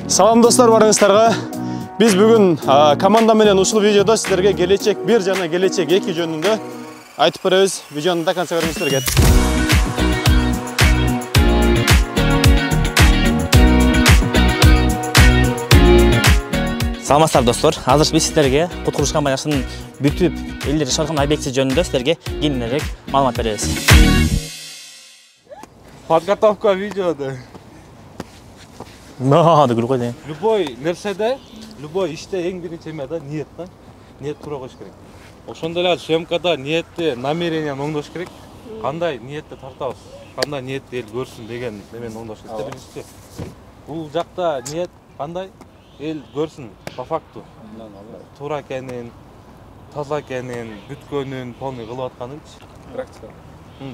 Салам достар, барыңыздарга. Биз бүгүн команда менен ушул видеодо силерге келечек 1 жана келечек 2 жөнүндө айтып беребиз. Видеону да канча көрүңүздер. Саламатсыздар достор. Азыр биз силерге куткаруш компаниясынын бүтүп элдер ишарган объекти жөнүндө силерге кеңирээк маалымат беребиз. Подготовка видеода. Надо гүлгөй. Любой нерседе, любой иште эң биринчи эме да ниет да. Ниет тура коюш керек. Ошондой эле съемкада ниетти, намеренияны оңдош керек. Кандай ниетти тартабыз, кандай ниетти эл көрсүн деген немени оңдош керек. Биринчи. Бул жакта ниет кандай? Эл көрсүн по факту. Туура экенин, таза экенин, бүткөнүн, полный кылып атканынчы. Практика.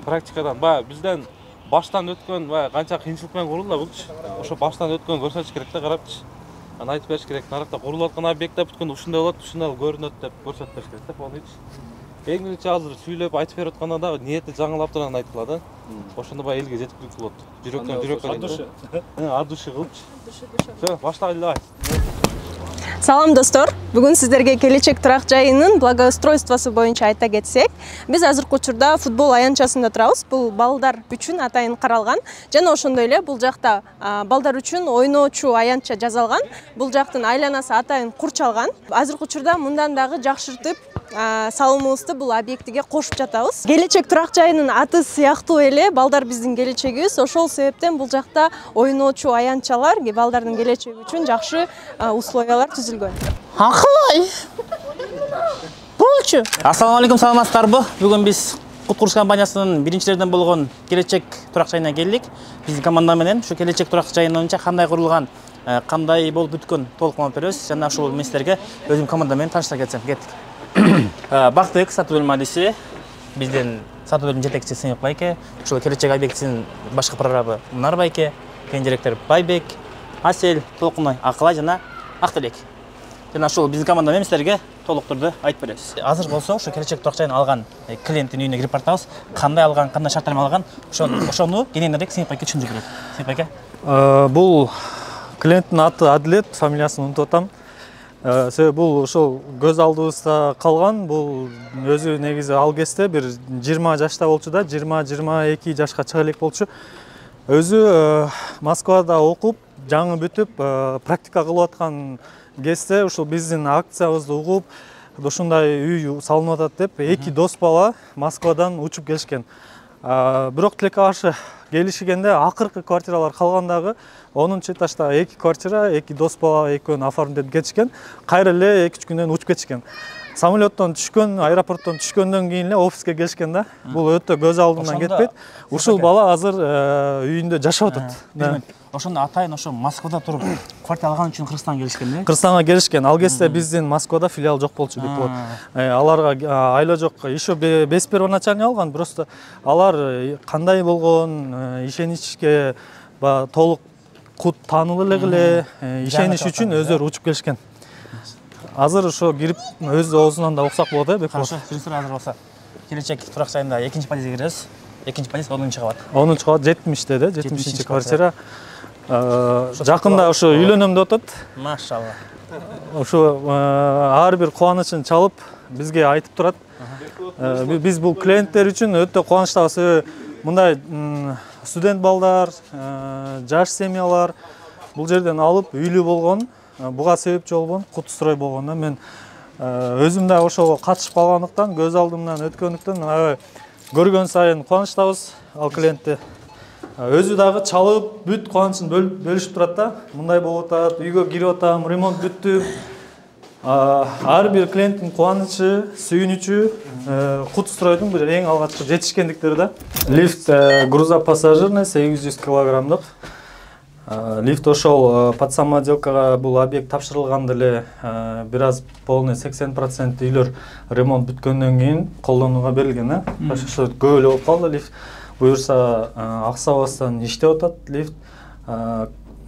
Практикадан баягы бизден баштан өткөн баягы канча кыйынчылык менен курулду булчу. Ошо баштан өткөн көрсөтүш керек да, карапчы. Аны айтып бериш керек. Наракта курулуп аткан объектте бүткөн ушундай болот, ушундай көрүнөт деп көрсөтүп бериш керек да, полныйчы. Эң биринчи азыр сүйлөп айтып берип атканда дагы ниети жаңылап турган айтылат да. Ошондо баягы элге жетиктүү болот. Жүрөккөн от души кылчу. Всё, баштагыла давай. Салам достор. Бүгүн сиздерге келечек турак жайынын благоустройствосу боюнча айта кетсек, биз азыркы учурда футбол аянтчасында турабыз. Бул балдар үчүн атайын каралган. Жана ошондой эле бул жакта балдар үчүн ойноочу аянтча жасалган. Бул жактын айланасы атайын курчалган. Азыркы учурда мындан дагы жакшыртып салымыбызды бул объектиге кошуп жатабыз. Келечек турак жайынын аты сыяктуу эле балдар биздин келечегибиз. Ошол себептен бул жакта ойноочу аянтчалар балдардын келечеги үчүн жакшы условиялар түзүлгөн. Акылай. Болчу. Ассаламу алейкум, саламатсыздарбы? Бүгүн биз куткаруш компаниясынын биринчилерден болгон келечек турак жайына келдик. Биздин команда менен ушу келечек турак жайы боюнча кандай курулган, кандай болуп бүткөн толук маалымат беребиз. Жана ушул мен силерге өзүм команда менен тааныштыра кетсем. Кеттик. Бактык сатуу бөлмөдүсү биздин сатуу бөлүм жетекчиси Сыймык байке, ушул келечек объектисинин башкы прорабы Мунар байке, кен директор Байбек, Асель, Толкунай, Акылай жана Актилек. Жана ушул биздин команда менен силерге толуктурду айтып беребиз. Азыр болсо ошо келечек турак жайын алган клиенттин үйүнө кирип баратабыз. Кандай алган, кандай шарттар менен алган, ошону кененирээк Сыймык байке түшүндүрүп берет. Сыймык байке. Бул клиенттин аты Адилет, фамилиясын унутуп атам. Себеби бул ошол көз алдыбызда калган. Бул өзү негизи ал кезде бир 20 жашта болчу да, 20-22 жашка чыга элек болчу. Өзү Москвада окуп, жаңы бүтүп, практика кылып аткан кезде ушул биздин акциябызды угуп, ушундай үй салынып атат деп, эки дос бала Москвадан учуп келишкен. Бирок тилекке каршы келишгенде акыркы квартиралар калгандагы 10-чу этажда 2 квартира, 2 дос бала экөөнү оформдеп кетишкен. Кайра эле 2-3 күндөн учуп кетишкен. Самолеттон түшкөн, аэропорттон түшкөндөн кийин эле офиске келишкен да. Бул өтө көз алдымдан кетпейт. Ушул бала азыр үйүндө жашап атат. Ошондо атайын ошо Москвада туруп квартира алган үчүн Кыргызстанга келишкен да? Кыргызстанга келишкен. Ал кезде биздин Москвада филиал жок болчу деп болот. Аларга айла жок, еще без первоначальный алган, просто алар кандай болгон, ишеничке толук кут таанылуу эле ишениш үчүн өздөрү учуп келишкен. Азыр ошо кирип өз оозунан да уксак болот, бек болот. Жүрүңүздөр азыр болсо. Келечек турак жайында 2-чи подъездге киребиз. 2-чи подъезд 10-чу кабат. 10-чу кабат 70-те да, 70-чи квартира. Жакында ошо үйлөнөм деп атат. Машалла. Ошо ар бир кубанычын чалып бизге айтып турат. Биз бул клиенттер үчүн өтө кубанычтабыз. Мындай студент балдар, жаш семьялар бул жерден алып үйлүү болгон, буга себепчи болгон Кутстрой болгон да. Мен өзүм да ошого катышып калгандыктан, көз алдымдан өткөндүктөн көргөн сайын кубанычтабыз ал клиентти. Өзү дагы чалып, бүт кубанычын бөлүшүп турат да. Мындай болуп атат, үйгө кирип атам, ремонт бүттү. Ар бир клиенттин кубанычы, сүйүнүчү Кутстройдун бир эң алгачкы жетишкендиктери да. Лифт грузопассажирный 800 килограммдык. Лифт ошол подсамоделкага бул объект тапшырылганда эле бир аз полный 80% үйлөр ремонт бүткөндөн кийин колдонууга берилген да. Ошо көп эле болуп калды лифт. Буюрса аксабастан иштеп атат лифт.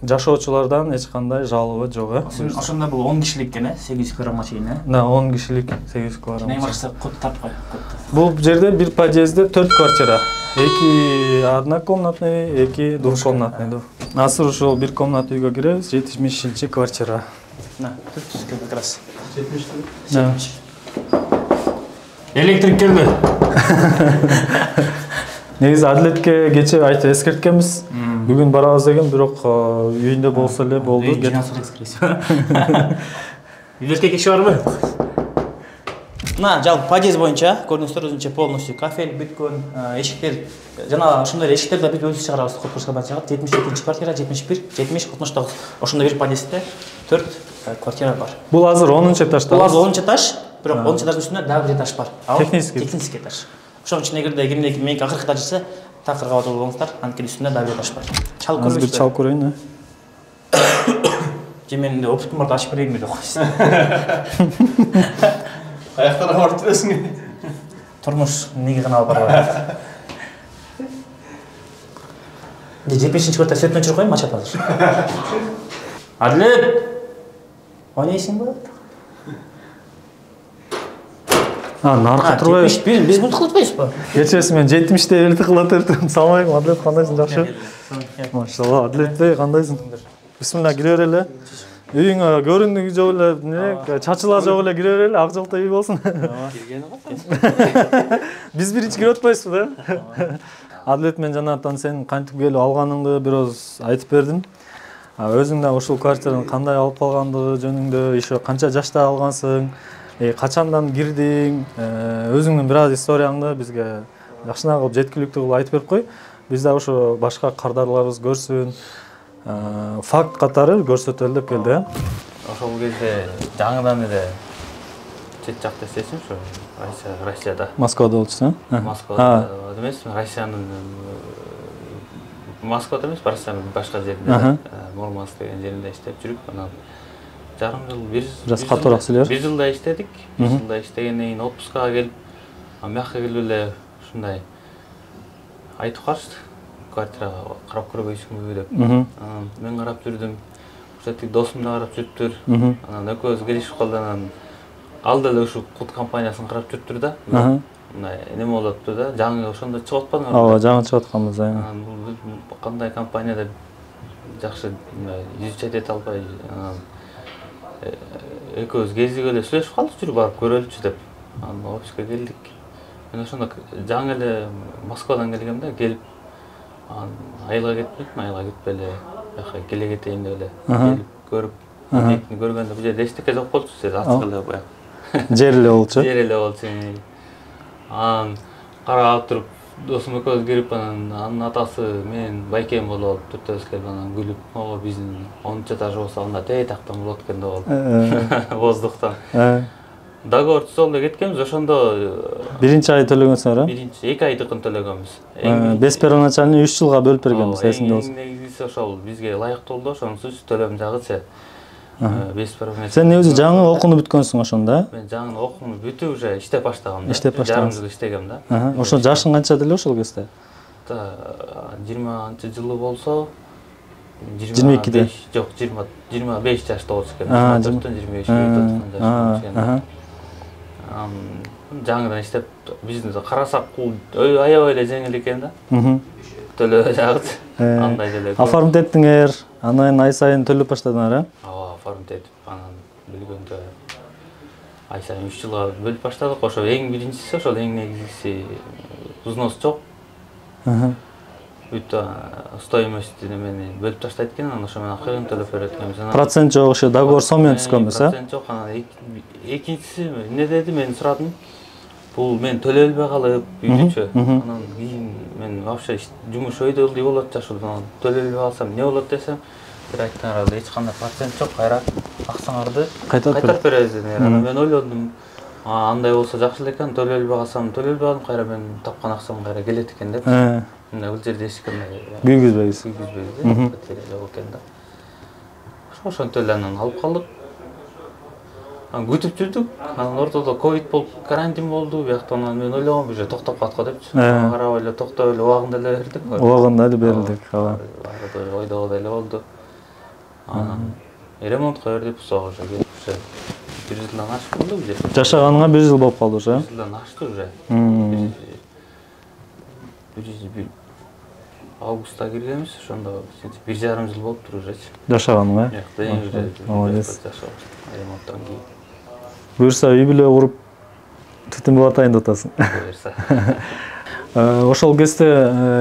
Жашоочулардан эч кандай жалоба жок. Ошондо бул 10 кишилик экен, 800 килограммга чейин, Да, 10 кишилик 800 килограмм. Эң башкысы кут тарткой. Бул жерде бир подъездде 4 квартира. 2 однокомнатный, 2 двухкомнатный. Азыр ошол бир комната үйгө киребиз, 70-чи квартира. На, тут как раз. 70. Электрик келди. Негизи Адилетке кече айтып эскерткенбиз. Бүгүн барабыз деген, бирок үйүндө болсо эле болду. Үйлөргө кеши барбы? Мына жалпы подъезд боюнча көрдүңүздөр өзүнчө полностью кафель бүткөн, эшиктер жана ошондой эшиктерди биз өзүбүз чыгарабыз Куткурска банчага. 72-чи квартира, 71, 70, 69. Ошондой бир подъездде 4 квартира бар. Бул азыр 10-чу этажда. Бул азыр 10-чу этаж, бирок 10-чу этаждын үстүндө дагы бир этаж бар. Технический этаж. Ошонун ичине кирде кимдеки меники акыркы этажсы такыр кабат болуңуздар, анткени үстүндө дагы бир этаж бар. Чалып көрүңүздөр. Бир чалып көрөйүн. Же менин опытым бар, ачып берейинби деп койсуз. Каяктан барып турасың? Турмуш неге гана алып барбайт. 75-чи квартира сөтүнө чыгып коеюн, мачат азыр. Адилет! Ойнойсуңбу? Наркы турбайбы? 71, биз бунту кылып атпайбызбы? Кечеси мен 70-те элти кылат эртем. Салам алейкум, Адилет, кандайсың, жакшы? Машалла, Адилет бей, кандайсың? Бисмилла, кире берели. Үйүңө көрүндүгү жок эле, чачылар жок эле, кире берели, ак жолтой үй болсун. Киргени кандай? Биз биринчи кирип атпайбызбы да? Адилет, мен жанагынтан сен кантип келип алганыңды бир аз айтып бердим. Өзүң да ушул квартираны кандай алып калгандыгы жөнүндө, еще канча жашта алгансың, качандан кирдиң, өзүңдүн бир аз историяңды бизге жакшынакы кылып жеткиликтүү кылып айтып берип кой. Биз да ошо башка кардарларыбыз көрсүн, факт катары көрсөтөлү деп келди. Ошол кезде жаңыдан эле чет жакта иштесем, ушу Россияда. Москвада болчусуң? Москвада эмес, Россиянын Москвада эмес, Россиянын башка жеринде, Мурманск деген жеринде иштеп жүрүп, анан жарым жыл, бир катуураак сүйлөбүз. бир жылда иштедик. Бир жылда иштегенден кийин отпускага келип, мякка келип эле ушундай айтып калышты. Квартирага карап көрбөйсүңбү деп. Мен карап жүрдүм. Ошентип досум да карап жүрүптүр. Анан экөөбүз келишип калды, анан ал деле ушу кут компаниясын карап жүрүптүр да. Мындай эме болуп атты да, жаңы ошондо чыгып атпадыңар. Ооба, жаңы чыгып атканбыз, Анан кандай компания деп жакшы изучать эте албай, анан экөөбүз кезиге эле сүйлөшүп калдык, жүрүп барып көрөлүчү деп. Анан офиске келдик. Мен ошондо жаңы эле Москвадан келгем да, келип айылга кетпекмин, айылга кетпей эле бияка келе кетейин деп эле келип көрүп, объектини көргөндө бул жерде эчтеке жок болчу, сиз ачык эле баягы. Жер эле болчу. Жер эле болчу. Анан карап туруп, досум экөөбүз кирип, анын атасы менин байкем болуп алып, төртөөбүз келип анан күлүп, "Ого, биздин 10-чу этаж болсо анда тактан болот экен" деп алып. Воздухтан. Договор түзөлдө кеткенбиз, ошондо биринчи ай төлөгөнсүңөр, а? Биринчи 2 айдыкын төлөгөнбүз. Без первоначально 3 жылга бөлүп бергенбиз, эсиңде болсо. Негизиси ошол бизге ылайыктуу болду, ошонусуз төлөм жагычы. Без первоначально. Сен өзү жаңы окууну бүткөнсүң ошондо, Мен жаңы окууну бүтүп уже иштеп баштагам да. Иштеп баштагам. Жарым жыл иштегем да. Ошо жашың канча деле ошол кезде? 20-чы жылы болсо 22-де. Жок, 25 жашта болчу экен. 24-төн 25 жашта. Жаңыдан иштеп бизнести карасак, бул аябай эле жеңил экен да. Төлөө жагычы. Андай деле. Оформить эттиңер, анан ай сайын төлөп баштадыңар, а? Ооба, оформить этип, анан билгөндө ай сайын 3 жылга бөлүп баштадык. Ошо эң биринчиси, ошол эң негизгиси взнос жок. Бүт стоимостьти мени бөлүп таштайт экен, анан ошо менен акырын төлөп берет экенбиз. Процент жок, ошо договор сонун түзгөнбүз, а? Процент жок, анан экинчиси эмне деди, мен сурадым. Бул мен төлөй албай калып, үйдүчү. Анан кийин мен вообще жумуш өйдөлдүй болот жашыл, анан төлөй албай калсам эмне болот десем, бир айттыңар, эч кандай процент жок, кайра акчаңарды кайтарып беребиз дедиңер. Анан мен ойлодум, андай болсо жакшы эле экен, төлөй албай калсам, төлөй албай калдым, кайра мен тапкан акчам кайра келет экен деп. Мына бул жерде эч кандай күйгүзбөйбүз. Күйгүзбөйбүз, жок экен да. Ошентип эле анан алып калдык. Күтүп жүрдүк. Анан ортодо ковид болуп, карантин болду. Бияктан анан мен ойлогом, уже токтоп калат го депчи. Карабай эле токтоп эле убагында эле бердик. Убагында эле берилдик, ооба. Ойдогудай эле болду. Анан ремонтко бердик, ошого уже келип уже 1 жылдан ашып болду бул жерде. Жашаганыңа 1 жыл болуп калды уже. 1 жылдан ашты уже. Августта киргенбиз, ошондо 1,5 жыл болуптур ужечи. Жашаганың, Молодец. Ремонттан кийин. Буюрса үй бүлө куруп түтүн болуп атайын деп атасың. Ошол кезде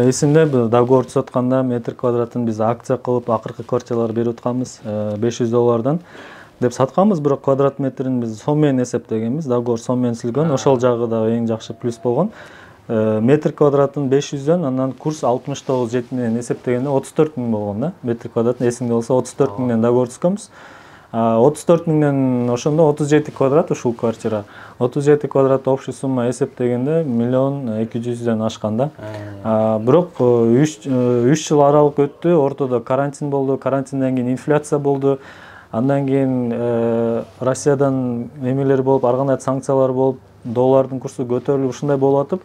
эсимде договор түзөтканда метр квадратын биз акция кылып акыркы квартиралар берип атканбыз $500 деп сатканбыз, бирок квадрат метрин биз сом менен эсептегенбиз, договор сом менен түзүлгөн. Ошол жагы да эң жакшы плюс болгон. Метр квадратын 500дөн, андан курс 69,7 менен эсептегенде 34 000 болгон да. Метр квадратын эсиңде болсо 34 000 менен договор түзгөнбүз. 34 000ден ошондо 37 квадрат ушул квартира. 37 квадрат общий сумма эсептегенде 1,2 ашкан да. Бирок 3 жыл аралык өттү, ортодо карантин болду, карантинден кийин инфляция болду. Андан кийин Россиядан немелер болуп, ар кандай санкциялар болуп, доллардын курсу көтөрүлүп, ушундай болуп атып,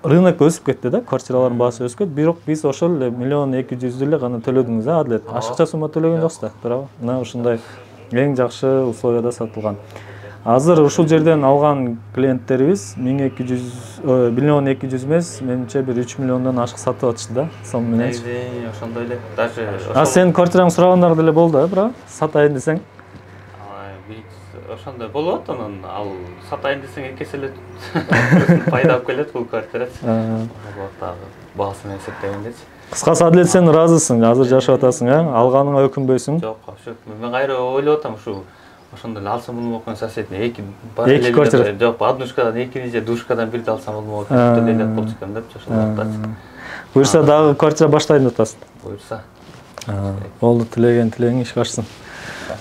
рынок өсүп кетти да, квартиралардын баасы өскөт. Бирок биз ошол эле 1,2 эле гана төлөдүңүз, Адилет. Ашыкча сумма төлөгөн жоксуздар, туурабы? Мына ушундай эң жакшы условияда сатылган. Азыр ушул жерден алган клиенттерибиз 1,2 эмес, менимче бир 3 миллиондон ашык сатып атышты да, сом менен. Ошондой эле. Даже Сен квартираңды сурагандар деле болду, бирок сатайын десең? Ошондой болуп атат, анан ал сатайын десең эки эселе пайда алып келет бул квартира. Баасын эсептегендечи. Кыскасы Адилет, сен ыраазысың, азыр жашап атасың, алганыңа өкүнбөйсүң? Жок, мен кайра ойлоп атам ушу. Ошондо эле алсам болмок экен соседне эки квартира. Жок, однушкадан экини же душкадан бирди алсам болмок экен, делет болчу экен деп ошондой атачы. Буюрса дагы квартира баштайын деп атасың. Буюрса. Болду, тилегең ишке ашсын.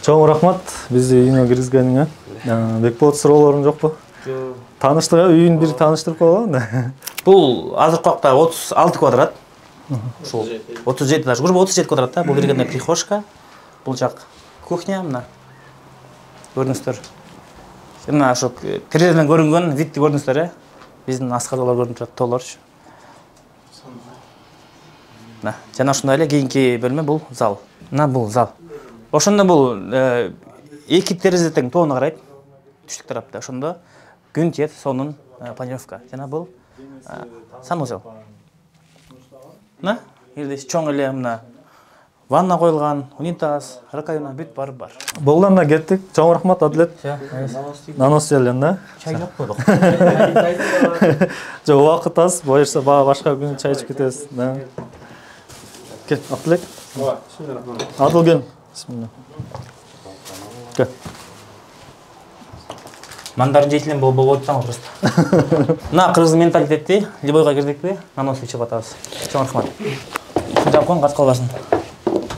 Чоң рахмат бизди үйүңө киргизгениңе. Бекболот, суроолоруң жокпу? Жок. Тааныштык, үйүн бир тааныштырып койгон. Бул азыркы убакта 36 квадрат. Ушул 37 даже, грубо 37 квадрат да. Бул бергенде прихожка, бул жак кухня, мына. Көрүнүздөр. Мына ошо терезеден көрүнгөн видти көрдүңүздөр, биздин аскаралар көрүнүп турат, толорчу. Мына, жана ушундай эле кийинки бөлмө бул зал. Мына бул зал. Ошондо бул эки терезе тең тоону карайт. Түштүк тарапта. Ошондо күн тиет, сонун планировка. Жана бул санузел. Мына, эле чоң эле мына ванна коюлган, унитаз, раковина, бүт бар. Болду, анда кеттик. Чоң рахмат, Адилет. Нанос жерлен да. Чай жок болдук. Жок, убакыт аз, буюрса башка күн чай ичип кетебиз. Кел, Абдылек. Адыл кел. Бисмилла. Кел. Мандарын жейтилен болуп атсаңыз просто. Мына кыргыз менталитети, любойго кирдикпи? Нанос ичип атабыз. Чоң рахмат. Жапкон кат калбасын.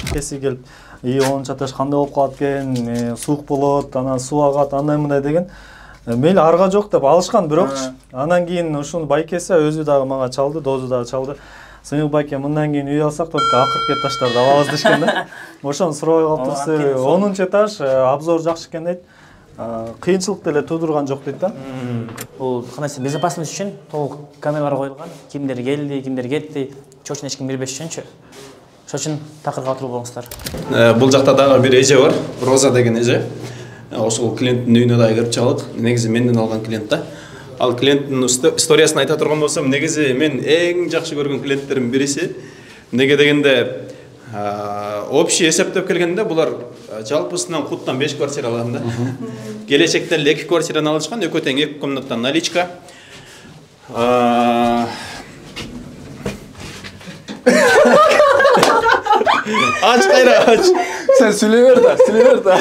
Кеси келип, 10 этаж кандай болуп калат экен, суук болот, анан суу агат, андай мындай деген. Мейли арга жок деп алышкан, бирок анан кийин ушуну байкесе өзү дагы мага чалды, дозу дагы чалды. Сыйыл байке, мындан кийин үй алсак, только акыркы этаждарды алабыз дешкен да. Ошону сурабай калыптырсыз. 10 этаж, обзор жакшы экен дейт. Кыйынчылык деле туудурган жок дейт да. Бул кандайсы безопасность үчүн толук камералар коюлган. Кимдер келди, кимдер кетти, чочун эч ким бербеш үчүнчү. Ошон үчүн такырга отуруп болуңуздар. Бул жакта дагы бир эже бар, Роза деген эже. Ошол клиенттин үйүнө дагы кирип чыгалык. Негизи менден алган клиент да. Ал клиенттин историясын айта турган болсом, негизи мен эң жакшы көргөн клиенттердин бириси. Неге дегенде, общий эсептеп келгенде булар жалпысынан куттан 5 квартира алган да. Келечектен 2 квартираны алышкан, экөө тең 2 комнатан наличка. Ач кайра, ач. Sen Süleyver da.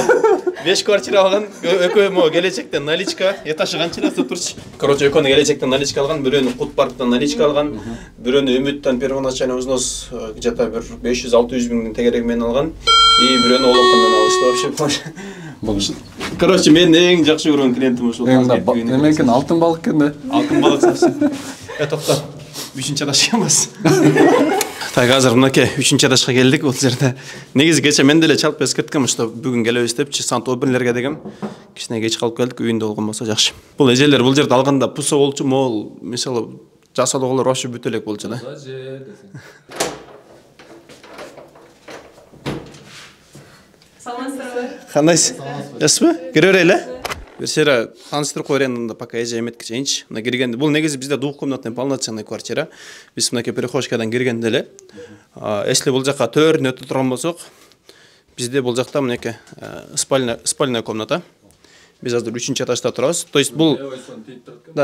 5 квартира алган, экөө келечектен наличка, этажы канча турчу. Короче, экөөнү келечектен наличка алган, бирөөнү Кут парктан наличка алган, бирөөнү Үмүттөн первоначальный взнос где-то 500-600 миңдин тегереги менен алган, и бирөөнү Олокондан алышты вообще. Короче, мен эң жакшы көргөн клиентим ушул. Неме экен, алтын балык экен да. Алтын балык совсем. Топто 3-чү этажга эмес. Так, азыр мынакей 3-чү этажга келдик. Бул жерде негизи кече мен деле чалып эскерткем, что бүгүн келебиз депчи, сант обирлерге дегем. Кичине кеч калып келдик, үйүндө болгон болсо жакшы. Бул эжелер бул жерде алганда пусо болчу, мол, мисалы жасалгылар вообще бүт элек болчу да. Саламатсызбы? Кандайсыз? Жакшысызбы? Кире берели? бир сера таныштырып коер анда пока эже эметкичейинчи. Мына киргенде бул негизи бизде двухкомнатный полноценный квартира. Биз мынакей перехожкадан киргенде эле если бул жака төрүнө өтө турган болсок, bizde bul jakta mынакей спальная комната. Biz азыр 3-нчы этажда турабыз. То есть бул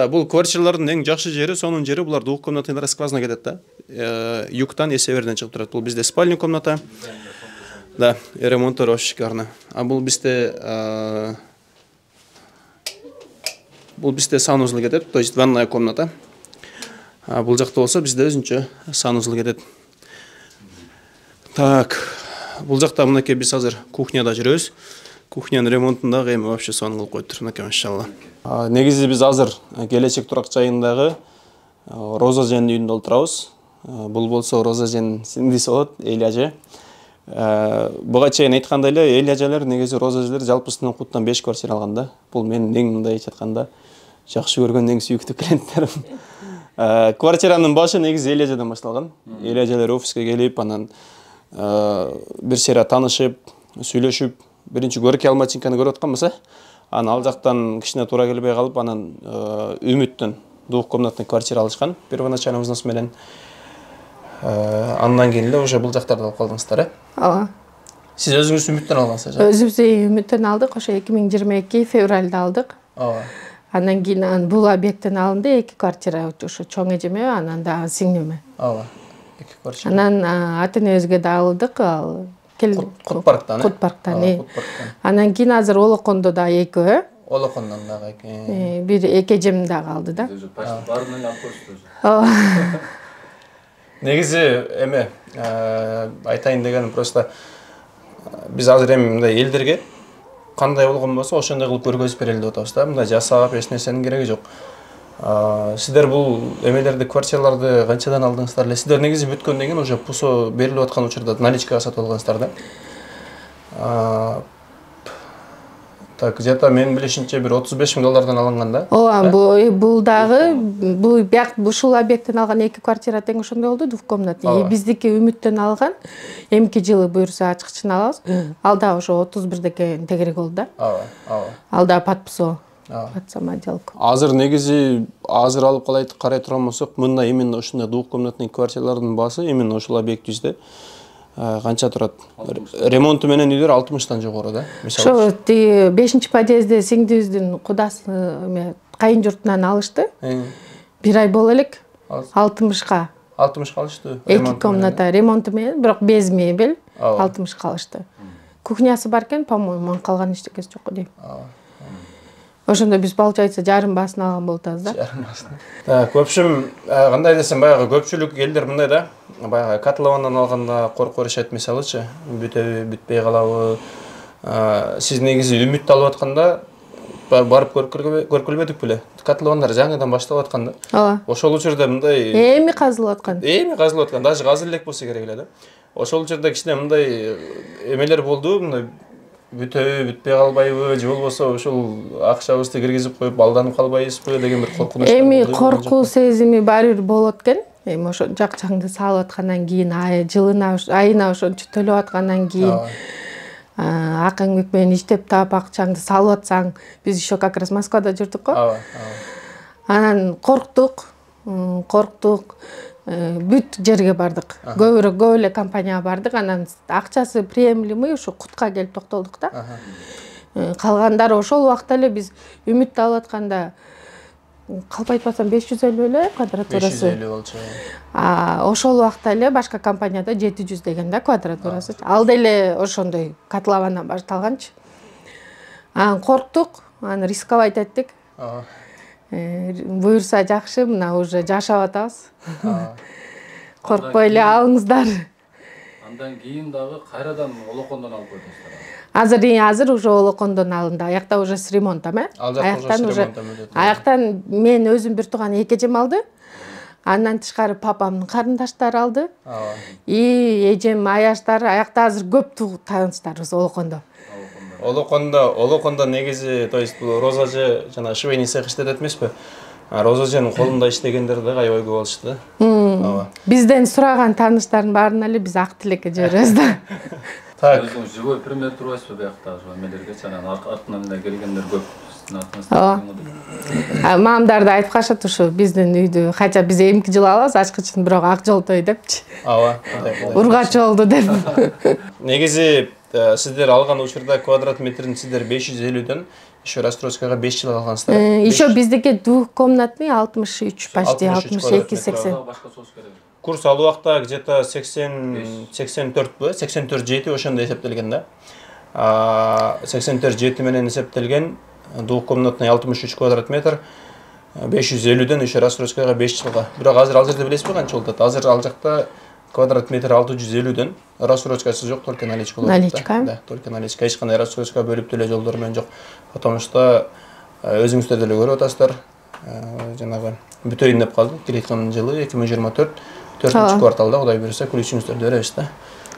бул квартиралардын эң жакшы жери, сонун жери булар двухкомнатный расквазно кетет да. Югтан и северден чыгып турат. Бул bizde спальный комната. Да, ремонттор вообще шикарно. А бул bizde санузел кетет, то есть ванная комната. А бул жакта болсо bizde өзүнчө санузел кетет. Так, бул жакта мынакей биз азыр кухняда жүрөбүз. Кухнянын ремонтундагы эми вообще сонун кылып коюптур, мынакей машалла. Негизи биз азыр келечек турак жайындагы Роза эженин үйүндө отурабыз. Бул болсо Роза эженин сиңдиси болот, Эли эже. Буга чейин айткандай эле, Эли эжелер негизи Роза эжелер жалпысынан куттан 5 квартира алган да. Бул менин эң мындай айтканда жакшы көргөн эң сүйүктүү клиенттерим. Квартиранын башы негизи Эли эжеден башталган. Эли эжелер офиске келип, анан бир сера таанышып, сүйлөшүп, биринчи көрке алмачинканы көрүп аткан болсо, анан ал жактан кичине туура келбей калып, анан Үмүттөн двухкомнатный квартира алышкан первоначальный взнос менен. Андан кийин эле уже бул жактарды алып калдыңыздар, э? Ооба. Сиз өзүңүз Үмүттөн алгансыз, э? Өзүбүз Үмүттөн алдык, ошо 2022 февралда алдык. Ооба. Андан кийин бул объекттен алынды 2 квартира, ошо чоң эжеме, анан да сиңдиме. Ооба. 2 квартира. Анан ата-энебизге да алдык, ал Кутпарктан, э? Кутпарктан. Анан кийин азыр Олокондо да экөө. Олокондон дагы эки. Бир эки эжем дагы алды да. Ооба. Негизи эме айтайын дегеним просто биз азыр эми мындай элдерге кандай болгон болсо ошондой кылып көргөзүп берели деп атабыз да. Мындай жасап эч нерсенин кереги жок. Сиздер бул эмелерди, квартираларды канчадан алдыңыздар эле? Сиздер негизи бүткөндөн кийин уже пусо берилип аткан учурда наличкага сатып алгансыздар да. Так, где-то мен билишимче бир 35 000 доллардан алынган да. Ооба, бул дагы ушул объекттен алган 2 квартира тең ошондой болду, двухкомнатный. Биздики Үмүттөн алган, эмки жылы буюрса ачкычын алабыз. Ал да ошо 31 деген тегерек болду да. Ооба. Ал да подписо. Подсамоделка. Азыр негизи алып карай турган болсок, мында именно ушундай двухкомнатный квартиралардын баасы именно ушул объектибизде канча турат? Ремонту менен үйлөр 60тан жогору да. Ошо 5-чи подъездде сиңдибиздин кудасы кайын журтунан алышты. 1 ай боло элек 60ка. 60ка алышты. 2 комната ремонту менен, бирок без мебель 60ка алышты. Кухнясы бар экен, по-моему, калган эчтекеси жок дейм. Ошондо биз получается жарым баасын алган болуп атабыз да. Жарым баасын. Так, в общем, кандай десем, баягы көпчүлүк элдер мындай да. Баягы котловандан алганда коркорушат, мисалычы, бүтпөй калабы. Сиз негизи Үмүттү алып атканда барып көркөлбөдүк беле? Котловандар жаңыдан башталып аткан да. Ооба. Ошол учурда мындай эми казылып аткан. Даже азыр элек болсо керек эле да. Ошол учурда кичине мындай эмелер болду, мындай бүтпөй калбайбы, же болбосо ушул акчабызды киргизип коюп алданып калбайбызбы деген бир коркунуч. Эми коркуу сезими баары бир болот экен. Эми ошо жакчаңды салып аткандан кийин, айына ошончо төлөп аткандан кийин, акыңбек менен иштеп таап акчаңды салып атсаң, биз еще как раз Москвада жүрдүк го. Анан корктук. Бүт жерге бардык. Көп эле компанияга бардык. Анан акчасы приемлемый, ушу кутка келип токтолдук да. Калгандар ошол убакта эле биз Үмүттү алып атканда калп айтпасам 550 эле квадратурасы. 550 болчу. Ошол убакта эле башка компанияда 700 деген да квадратурасы. Ал деле ошондой котловандан башталганчы. Анан корктук, анан рисковать эттик. Буюрса жакшы, мына уже жашап атабыз. Коркпой эле алыңыздар. Андан кийин дагы кайрадан Олокондон алып койдуңуздар. Азыр уже Олокондон алынды. Аякта уже с ремонтом, э? Аяктан мен өзүм бир тууган эки эжем алды. Андан тышкары папамдын карындаштары алды. И эжем аяштары, аякта азыр көп тааныштарыбыз Олокондо. Олокондо негизи, то есть Роза эже жана швейный цех иштетет эмеспи? Роза эженин колунда иштегендер да аябай көп болушту да. Бизден сураган тааныштардын баарына эле биз ак тилекке жиберебиз да. Так. Живой пример турбайсызбы биякта эмелерге, анан артынан эле келгендер көп. килеттин атын. Мамдар да айтып калышат ушу биздин үйдү, хотя биз эмки жылы алабыз ачкычын, бирок ак жолтой депчи. Ооба. Ургач болду деп. Негизи сиздер алган учурда квадрат метрин сиздер 550дөн еще расстройскага 5 жыл алгансыздар. Еще биздики двухкомнатный 63 почти 62 80. Курс ал убакта где-то 80-84 84-7 ошондо эсептелген да. 84-7 менен эсептелген двухкомнатный 63 квадрат метр 550дөн еще расстройскага 5 жылга. Бирок азыр ал жерде билесизби канча болот? Азыр ал жакта квадрат метр 650дөн расстройскасы жок, только наличка болот. Наличка? Да, только наличка. Эч кандай расстройска бөлүп деле жолдор менен жок. Потому что өзүңүздөр деле көрүп атасыздар. Жанагы бүтөйүн деп калды. Келеткан жылы 2024 4-чү кварталда Кудай буйрса күлүүчүңүздөрдү беребиз да.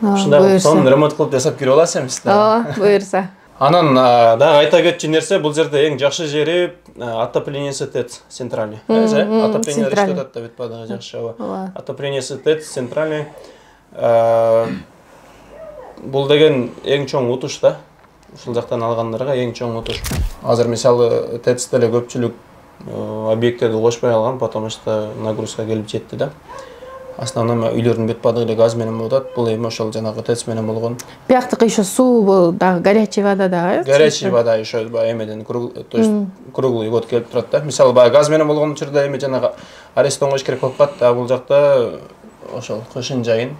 Ушундай сонун ремонт кылып жасап кирип аласыз эмес да. Ооба, буйрса. Анан дагы айта кетчү нерсе, бул жерде эң жакшы жери отоплениеси ТЭЦ центральный. Отопление иштеп атат да бүт баардыгы жакшы. Отоплениеси ТЭЦ центральный. Бул деген эң чоң утуш да. Ушул жактан алгандарга эң чоң утуш. Азыр мисалы ТЭЦ деле көпчүлүк объекттерди кошпой алган, потому что нагрузка келип жетти да. Основном үйлөрдүн бүт баардыгы газ менен болот. Бул эми ошол жанагы ТЭЦ менен болгон. Бияктыкы еще суу дагы горячий вода дагы. Горячий вода еще эмеден то есть круглый год келип турат да. Мисалы баягы газ менен болгон учурда эми жанагы арестон керек болуп калат да. Бул жакта ошол кышын жайын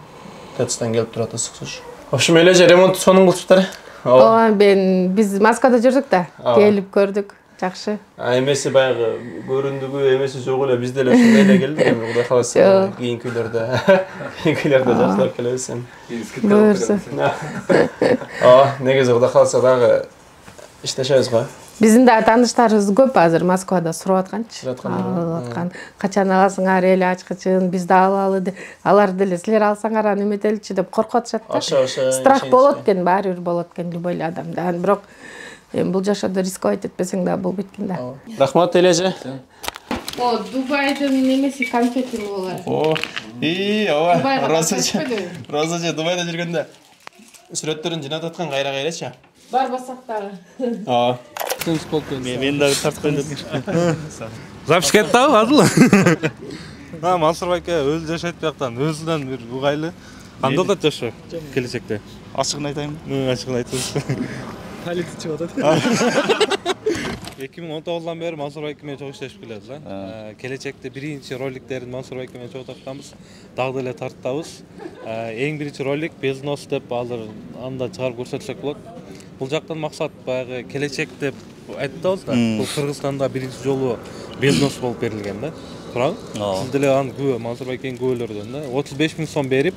ТЭЦтен келип турат ысык суу. В общем, элеже ремонт сонун кылышыптыр. Ооба, биз Москвада жүрдүк да. Келип көрдүк. Жакшы. Эмеси баягы көрүндүгү эмеси жок эле, биз деле ушундай эле келдик. Эми Кудай кааласа кийинки күйлөрдө жакшылап келебиз эми. Буйрса. Негизи Кудай кааласа дагы иштешебиз го. Биздин да тааныштарыбыз көп азыр Москвада сурап атканчы. Качан аласыңар эле ачкычын, биз да алалы деп. Алар деле силер алсаңар аны эметеличи деп коркуп атышат да. Страх болот экен, баары бир болот экен любой адамда. Бирок бул жашоодо рисковать этпесең да болбойт экен да. Рахмат элеже. Дубайдын немеси конфети болот. Ооба. Розачы Дубайда жүргөндө сүрөттөрүн жинап аткан кайра-кайрачы. Барбасак дагы. Мен дагы тартып коеюн деп. Запись кетти Адыл. Мансур байке өзү жашайт бияктан, өзүнөн бир угайлы. Кандай болот жашоо келечекте? Ачыгын айтайын. Ачыгын айтыңыз. Полиция чыгып атат. 2019-дан бери Мансур байке менен чогуу иштешип келебиз. Келечекте биринчи роликтерин Мансур байке менен чогуу тартабыз. Дагы деле тартабыз. Эң биринчи ролик Безнос деп азыр анда чыгарып көрсөтсөк болот. Бул жактан максат баягы келечек деп айтабыз да. Бул Кыргызстанда биринчи жолу Безнос болуп берилген да. Туурабы? Сиз деле аны күбө Мансур байкенин күбөлөрүдөн да. 35 000 сом берип,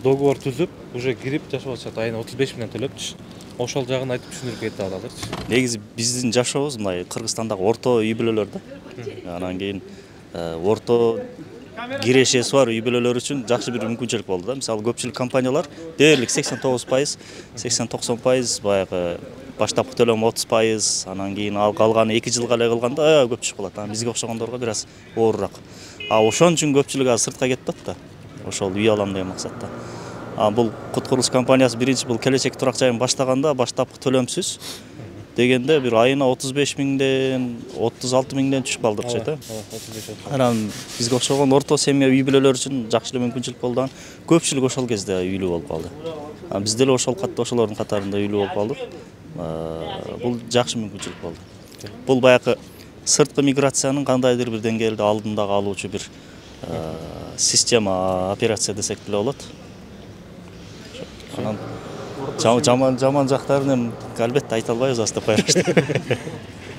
договор түзүп, уже кирип жашап атышат. Айына 35 000 төлөпчү. Ошол жагын айтып түшүндүрүп кетти азырчы. Негизи биздин жашообуз мындай Кыргызстандагы орто үй бүлөлөр да. Анан кийин орто кирешеси бар үй бүлөлөр үчүн жакшы бир мүмкүнчүлүк болду да. Мисалы көпчүлүк компаниялар дээрлик 89%, 80-90% баягы баштапкы төлөм 30%, анан кийин калганы 2 жылга эле кылганда көп түшүп калат. Анан бизге окшогондорго бир аз оорураак. Ошон үчүн көпчүлүк азыр сыртка кетип атат да. Ошол үй алам деген максатта. Бул Кут курулуш компаниясы биринчи бул келечек турак жайын баштаганда баштапкы төлөмсүз дегенде бир айына 35 000ден 36 000ден түшүп калдык окшойт да. Анан бизге окшогон орто семья үй бүлөлөр үчүн жакшы эле мүмкүнчүлүк болду. Көпчүлүк ошол кезде үйлүү болуп калды. Биз деле ошолордун катарында үйлүү болуп калдык. Бул жакшы мүмкүнчүлүк болду. Бул баягы сырткы миграциянын кандайдыр бир деңгээлде алдындагы алуучу бир система операция десек деле болот. Анан жаман жактарын эми албетте айта албайбыз аз деп коебуз.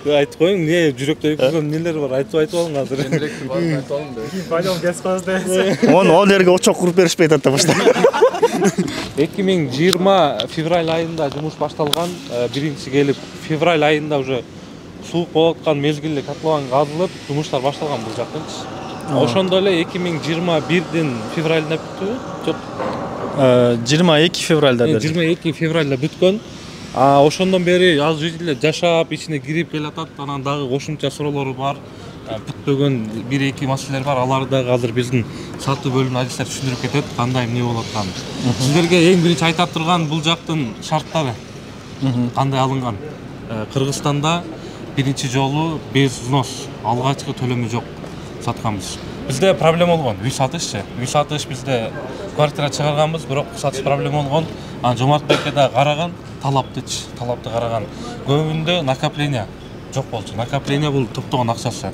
Айтып коюң, эмне жүрөктө өткөргөн эмнелер бар? Айтып алың азыр. Кенирээкти баарын айтып алың да. Байлам кесип калабыз дебиз. Оны жерге очок куруп беришпейт атта башта. 2020 февраль айында жумуш башталган. Биринчи келип февраль айында уже суук болуп аткан мезгилде котлован казылып, жумуштар башталган бул жактанчы. Ошондо эле 2021 февралда бүттүбү? Жок. 22 февральда берди. 22 февральда бүткөн. Ошондон бери аз жителер жашап, ичине кирип келатат. Анан дагы кошумча суроолору бар. Бүткөн 1-2 маселелер бар. Аларды дагы азыр биздин сатуу бөлүмүнүн адистер түшүндүрүп кетет. Кандай эмне болуп атканын. Сиздерге эң биринчи айтап турган бул жактын шарттары кандай алынган? Кыргызстанда биринчи жолу без взнос алгачкы төлөмү жок сатканбыз. Бизде проблема болгон үй сатышчы. Үй сатыш бизде квартира чыгарганбыз, бирок сатыш проблема болгон. Анан Жомартбекке да караган, талапты караган. Көбүндө накопление жок болчу. Накопление бул топтогон акчасы.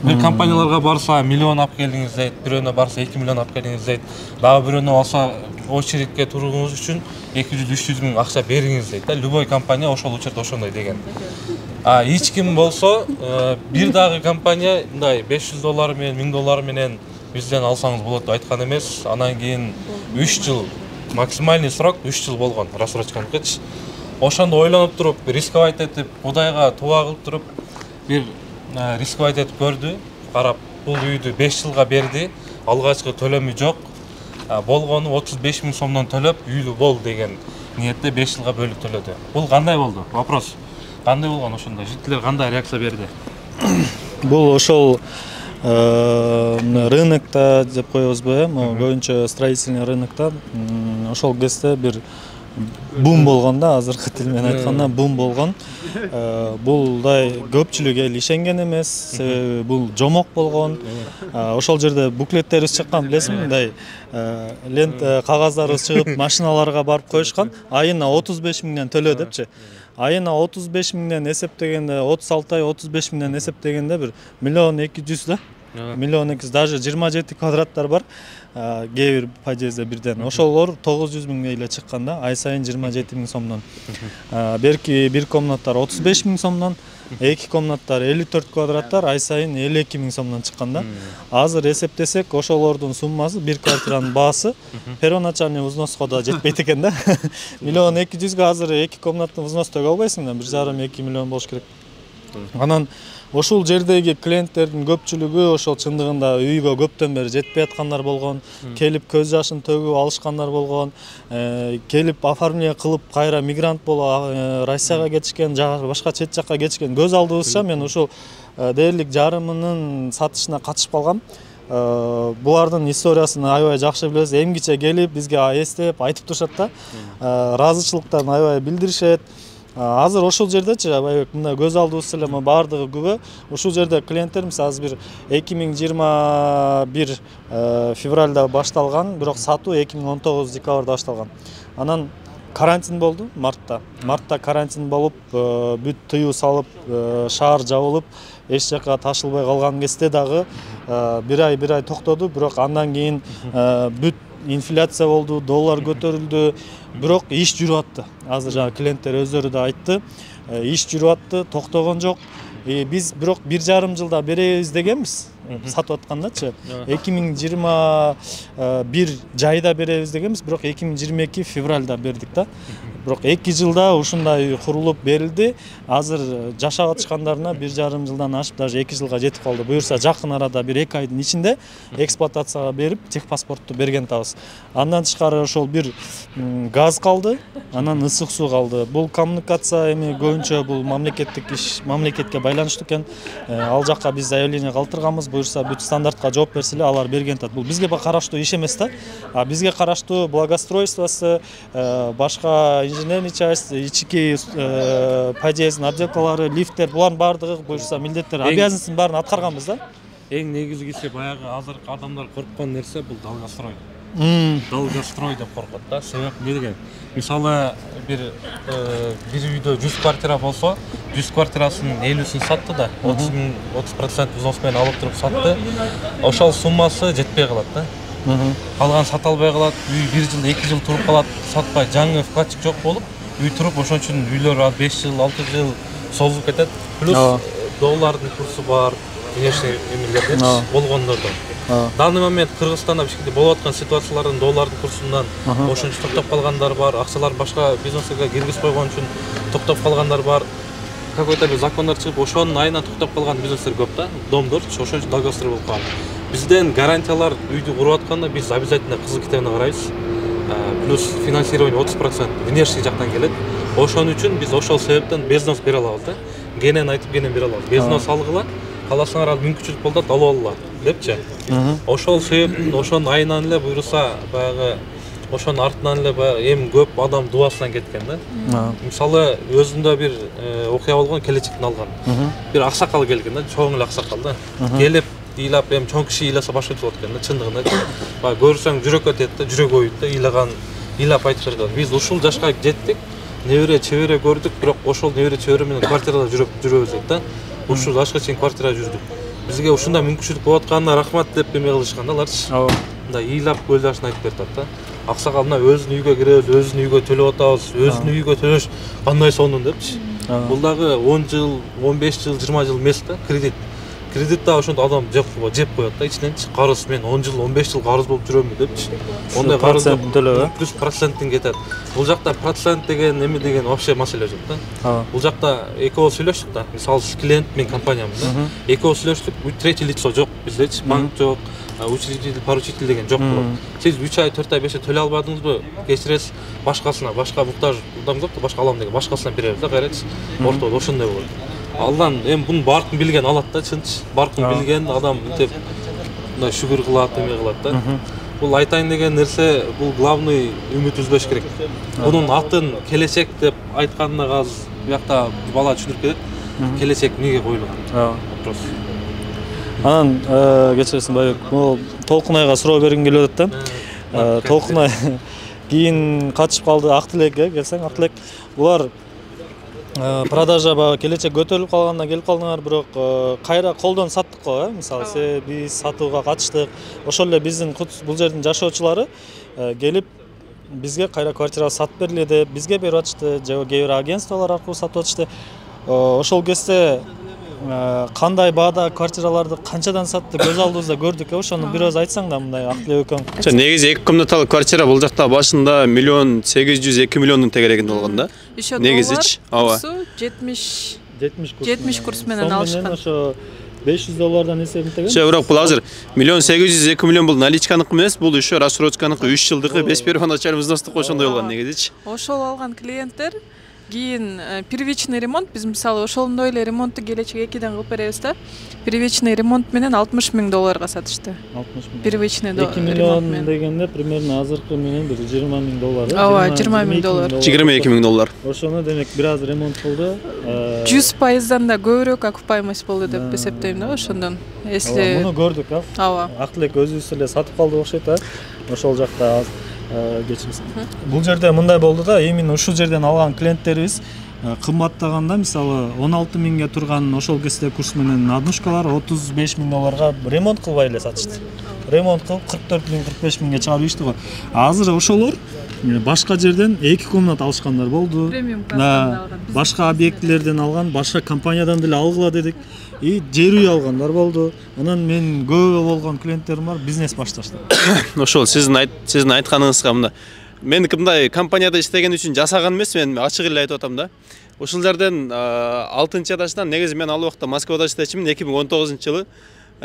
Бир компанияларга барса миллион алып келиңиз дейт, бирөөнө барса 2 миллион алып келиңиз дейт. Дагы бирөөнө алса очередке туруңуз үчүн 200-300 миң акча бериңиз дейт. Любой компания ошол учурда ошондой деген. Эч ким болсо, бир дагы компания мындай $500 менен $1000 менен бизден алсаңыз болот деп айткан эмес. Анан кийин 3 жыл максимальный срок 3 жыл болгон рассрочканыкычы. Ошондо ойлонуп туруп, рисковать этип, Кудайга туба кылып туруп, бир рисковать этип көрдү, карап, бул үйдү 5 жылга берди, алгачкы төлөмү жок. Болгону 35 миң сомдон төлөп, үйлүү бол деген ниетте 5 жылга бөлүп төлөдү. Бул кандай болду? Вопрос. Кандай болгон ошондо? Жителер кандай реакция берди? Бул ошол рынокто деп коебузбу, көбүнчө строительный рынокто ошол кезде бир бум болгон да, азыркы тил менен айтканда бум болгон. Булдай көпчүлүк эл ишенген эмес, себеби бул жомок болгон. Ошол жерде буклеттерибиз чыккан, билесиңби, мындай лент кагаздарыбыз чыгып, машиналарга барып коюшкан, айына 35 миңден төлө депчи. Айына 35 миңден эсептегенде, 36 ай 35 миңден эсептегенде бир 1 200 000 да. 1 200 000, даже 27 квадраттар бар. Кээ бир подъездде бирден. Ошолор 900 миңге эле чыккан да, ай сайын 27 миң сомдон. Берки бир комнаттар 35 миң сомдон, 2 комнаттар 54 квадраттар ай сайын 52 миң сомдон чыккан да. Азыр эсептесек, ошолордун суммасы, бир квартиранын баасы первоначальный взноско да жетпейт экен да. 1 200 000га азыр 2 комнаттын взнос төгө албайсың да, 1,5-2 миллион болуш керек. Анан ошол жердеги клиенттердин көпчүлүгү ошол чындыгында үйгө көптөн бери жетпей аткандар болгон, келип көз жашын төгүп алышкандар болгон, келип оформление кылып кайра мигрант болуп Россияга кетишкен, башка чет жакка кетишкен. Көз алдыбызча мен ошол дээрлик жарымынын сатышына катышып калгам. Булардын историясын аябай жакшы билебиз. Эмгиче келип бизге эстеп айтып турушат да, ыраазычылыктарын аябай билдиришет. Азыр ошол жердечи, аябай мындай көз алдыбыз эле баардыгы күбө. Ошол жерде клиенттерибиз азыр бир 2021 февралда башталган, бирок сатуу 2019 декабрда башталган. Анан карантин болду мартта. Мартта карантин болуп, бүт тыюу салып, шаар жабылып, эч жака ташылбай калган кезде дагы бир ай токтоду, бирок андан кийин бүт инфляция болду, доллар көтөрүлдү, бирок иш жүрүп атты. Азыр жана клиенттер өздөрү да айтты, иш жүрүп атты, токтогон жок. Биз бирок 1,5 жылда беребиз дегенбиз, сатып аткандачы. 2021 жайда беребиз дегенбиз, бирок 2022 февралда бердик да. Бирок 2 жылда ушундай курулуп берилди. Азыр жашап атышкандарына 1,5 жылдан ашып, даже 2 жылга жетип калды. Буюрса жакын арада бир 2 айдын ичинде эксплуатацияга берип, техпаспортту берген табыз. Андан тышкары ошол бир газ калды, анан ысык суу калды. Бул коммуникация эми көбүнчө бул мамлекеттик иш, мамлекетке байланыштуу экен. Ал жакка биз заявление калтырганбыз, буюрса бүт стандартка жооп берселе, алар берген тат. Бул бизге караштуу иш эмес да. Бизге караштуу благоустройствосы, башка инженерный часть, ички подъездин отделкалары, лифттер, булардын баардыгы буюрса милдеттер, обязанностьтун баарын аткарганбыз да. Эң негизгиси баягы азыркы адамдар корккон нерсе бул долгострой. Долгострой деп коркот да. Себеп эмне? Мисалы бир үйдө 100 квартира болсо, 100 квартирасынын 50-син сатты да, 30% взнос менен алып туруп сатты. Ошол суммасы жетпей калат да. Калган сата албай калат, үй 1 жыл, 2 жыл туруп калат, сатпай, жаңы вкладчик жок болуп, үй туруп, ошон үчүн үйлөр 5 жыл, 6 жыл созулуп кетет. Плюс доллардын курсу бар, внешний эмелерден болгондордон. Данный момент Кыргызстанда бишкенде болуп аткан ситуациялардын доллардын курсунан ошончо токтоп калгандар бар, акчалар башка бизнеске киргизип койгон үчүн токтоп калгандар бар. Какой-то бир закондар чыгып, ошонун айынан токтоп калган бизнестер көп да, домдор, ошон үчүн долгострой болуп калган. Бизден гарантиялар үйдү куруп атканда биз обязательно кызыл китебине карайбыз. Плюс финансирование 30% внешний жактан келет. Ошон үчүн биз ошол себептен без взнос бере алабыз да. Генен айтып генен бере алабыз. Без взнос алгыла, каласаңар мүмкүнчүлүк болот, алып алгыла депчи. Ошол себептен ошонун айынан эле буюрса баягы ошонун артынан эле баягы эми көп адам дубасынан кеткен да. Мисалы өзүндө бир окуя болгон, келечектен алган. Бир аксакал келген да, чоң эле аксакал да. Келип ыйлап, эми чоң киши ыйласа башка болот экен да, чындыгында. Баягы көрсөң жүрөккө тиет да, жүрөк оюйт да, ыйлап айтып берген. Биз ушул жашка жеттик, небере чебере көрдүк, бирок ошол небере чебере менен квартирада жүрөбүз дейт да. Ушул жашка чейин квартирада жүрдүк. Бизге ушундай мүмкүнчүлүк болуп атканына рахмат деп эме кылышкан да аларчы. Мындай ыйлап көз жашын айтып берип атат да. Аксакал мына өзүнүн үйгө киребиз, өзүнүн үйгө төлөп атабыз, өзүнүн үйгө төлөш кандай сонун депчи. Бул дагы 10 жыл, 15 жыл, 20 жыл эмес да, кредит. Кредит да ошондо адам жеп коет да, ичиненчи карыз, мен 10 жыл, 15 жыл карыз болуп жүрөмүн депчи. Ондай карыз плюс проценттин кетет. Бул жакта процент деген эме деген вообще маселе жок да. Бул жакта экөө сүйлөштүк да. Мисалы клиент мен компаниямыз да. Экөө сүйлөштүк, третий лицо жок биздечи, банк жок, учредитель, поручитель деген жок болот. Сиз 3 ай, 4 ай, 5 ай төлөй албадыңызбы? Кечиресиз, башкасына, башка муктаж адам көп да, башка алам деген башкасына беребиз да, кайрачы. Ортодо ошондой болот. Алдан эми буну баркын билген алат да, чынчы. Баркын билген адам мынтип мындай шүгүр кылат, эме кылат да. Бул айтайын деген нерсе, бул главный үмүт үзбөш керек. Бунун атын келечек деп айтканына азыр биякта бала түшүнүп кетет. Келечек эмнеге коюлган? Вопрос. Анан кечиресиң Байбек, бул Толкунайга суроо бергим келип атат да. Толкунай кийин катышып калды Актилекке, келсең Актилек. Булар продажа келечек көтөрүлүп калгандан келип калдыңар, бирок кайра колдон саттык го, мисалы биз сатууга катыштык. Ошол эле биздин бул жердин жашоочулары келип бизге кайра квартира сатып бергиле деп бизге берип атышты, же кээ бир агентстволор аркылуу сатып атышты. Ошол кезде кандай баада квартираларды канчадан сатты көз алдыбызда көрдүк, ошону бир өз айтсаң да мындай Актилек экөөң. Негизи 2 комнаталык квартира бул жакта башында 1.800.000-2 миллиондун тегерегинде болгон да. Негизичи, ооба. 70 курс менен алышкан. Ошо $500 эсебинтеген. Бирок бул азыр 1.800.000-2 миллион бул наличканыкы эмес, бул еще рассрочканыкы 3 жылдыкы 5 первоначальный взностук ошондой болгон негизичи. Ошол алган клиенттер кийин первичный ремонт, биз мисалы ошондой эле ремонтту келечек 2ден кылып беребиз да. Первичный ремонт менен $60,000 сатышты. 60,000. Первичный 2 миллион дегенде примерно азыркы менен бир $20,000. Ооба, $20,000. $22,000. Ошону демек бир аз ремонт кылды. 100%дан да көбүрөөк окупаемость болду деп эсептейм да ошондон. Если муну көрдүк, ооба. Актилек өзүбүз эле сатып калды окшойт, ошол жакта кечирсиң. Бул жерде мындай болду да, именно ушул жерден алган клиенттерибиз кымбаттаганда, мисалы 16.000ге турган ошол кезде курс менен однушкалар $35,000 ремонт кылбай эле сатышты. Ремонт кылып 44.000-45.000ге чыгарып ийишти го. Азыр ошолор башка жерден 2 комнат алышкандар болду. Башка объектилерден алган, башка компаниядан деле алгыла дедик. Жер үй алгандар болду. Анан мен көбү болгон клиенттерим бар, бизнес башташты. Ошол сиздин айтканыңызга мында. Мен мындай компанияда иштеген үчүн жасаган эмес, мен ачык эле айтып атам да. Ушул жерден 6-этаждан негизи мен ал убакта Москвада иштечимин, 2019-жылы.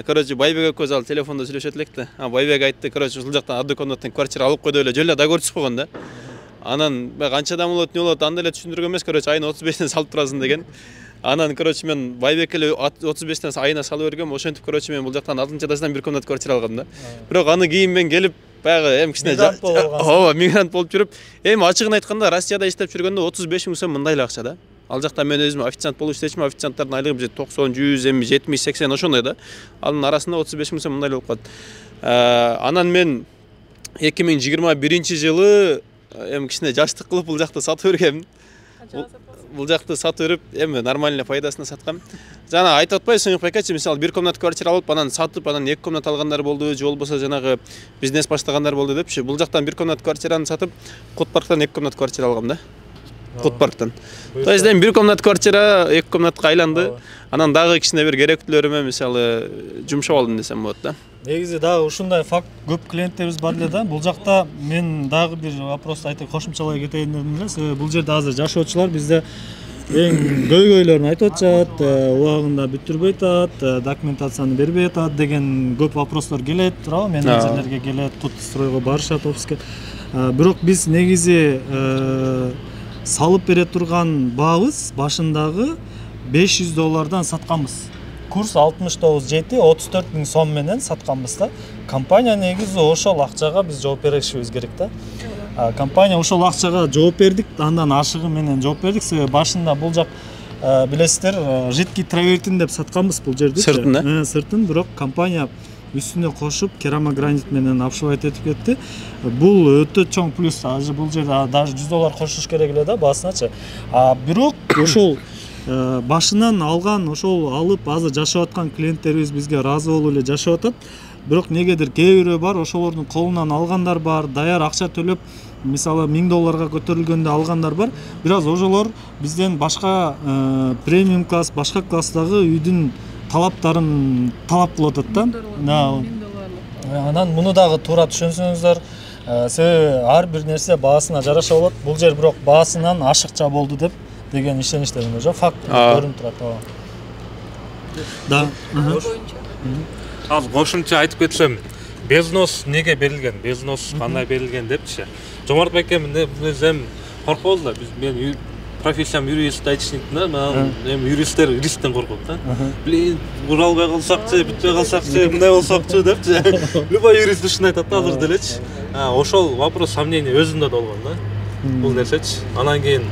Короче, Байбек экөөбүз ал телефондо сүйлөшөт элек да. Байбек айтты, короче, ушул жактан однокомнаттын квартира алып койду эле, жөн эле договорчуп койгон да. Анан канчадан болот, не болот, анда эле түшүндүргөн эмес, короче, айына 35тен салып турасың деген. Анан, короче, мен Байбек эле 35тен айына салып бергем, ошентип, короче, мен бул жактан 6-этаждан бир комнат квартира алгам да. Бирок аны кийин мен келип, баягы эми кичине ооба, мигрант болуп жүрүп, эми ачыгын айтканда Россияда иштеп жүргөндө 35.000 сом мындай эле акча да. Ал жакта мен өзүм официант болуп иштечимин, официанттардын айлыгы 90, 100, эми 70, 80 ошондой да. Анын арасында 35.000 сом мындай эле болуп калат. Анан мен 2021-жылы эми кичине жаштык кылып бул жакты сатып бергем. Бул жакты сатып берип, эми нормальный пайдасына саткам. Жана айтып атпайсың, Пайкачы, мисалы бир комнат квартира алып, анан сатып, анан 2 комнат алгандар болду, же болбосо жанагы бизнес баштагандар болду депчи. Бул жактан бир комнат квартираны сатып, Кутпарктан 2 комнат квартира алгам да. Кутпарктан. То есть бир комнат квартира 2 комнатка айланды. Анан дагы кичине бир керектүүлөрүмө мисалы жумшап алдым десем болот да. Негизи дагы ушундай факт көп клиенттерибиз бар эле да. Бул жакта мен дагы бир вопрос айтып кошумчалай кетейин дедим эле. Себеби бул жерде азыр жашоочулар бизде эң көйгөйлөрүн айтып атышат, убагында бүтүрбөй атат, документацияны бербей атат деген көп вопростор келет, туурабы? Менеджерлерге келет, стройго барышат офиске. Бирок биз негизи салып бере турган баабыз башындагы $500 сатканбыз. Курс 69,7, 34.000 сом менен сатканбыз да. компания негизи ошол акчага биз жооп беришибиз керек да. Компания ошол акчага жооп бердик, андан ашыгы менен жооп бердик. Себеби башында бул жак билесиздер, жидкий травертин деп сатканбыз бул жерди. Сыртын, сыртын, бирок компания үстүнө кошуп керамогранит менен обшивать этип кетти. Бул өтө чоң плюс. Азыр бул жерде даже $100 кошуш керек эле да баасыначы. Бирок ошол башынан алган, ошол алып азыр жашап аткан клиенттерибиз бизге ыраазы болуп эле жашап атат. Бирок негедир кээ бирөө бар, ошолордун колунан алгандар бар, даяр акча төлөп, мисалы $1000 көтөрүлгөндө алгандар бар. Бираз ошолор бизден башка премиум класс, башка класстагы үйдүн талаптарын талап кылып атат да. Анан муну дагы туура түшүнсөңүздөр, себеби ар бир нерсе баасына жараша болот. Бул жер бирок баасынан ашыкча болду деп деген ишеничтерим бар. Факт көрүнүп турат. Да. Азыр кошумча айтып кетсем, безнос неге берилген, безнос кандай берилген депчи. Жомарт байкем өзүм коркобуз да. Мен профессиям юрист, айтышник да. Мен юристтер рисктен коркот да. Блин, уралбай калсакчы, бүтпөй калсакчы, мындай болсокчу депчи. Любой юрист ушуну айтат да азыр делечи. Ошол вопрос сомнений өзүндө болгон да. Бул нерсечи. Анан кийин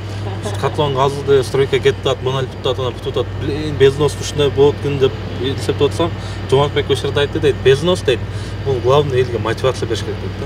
котлон казылды, стройка кетти, монолит туттат, анан бүтүп атат. Блин, безнос ушундай болот күн деп эсептеп атсам, Жомарт байке ошол жерде айтты дейт, безнос дейт. Бул главный элге мотивация бериш керек дейт да.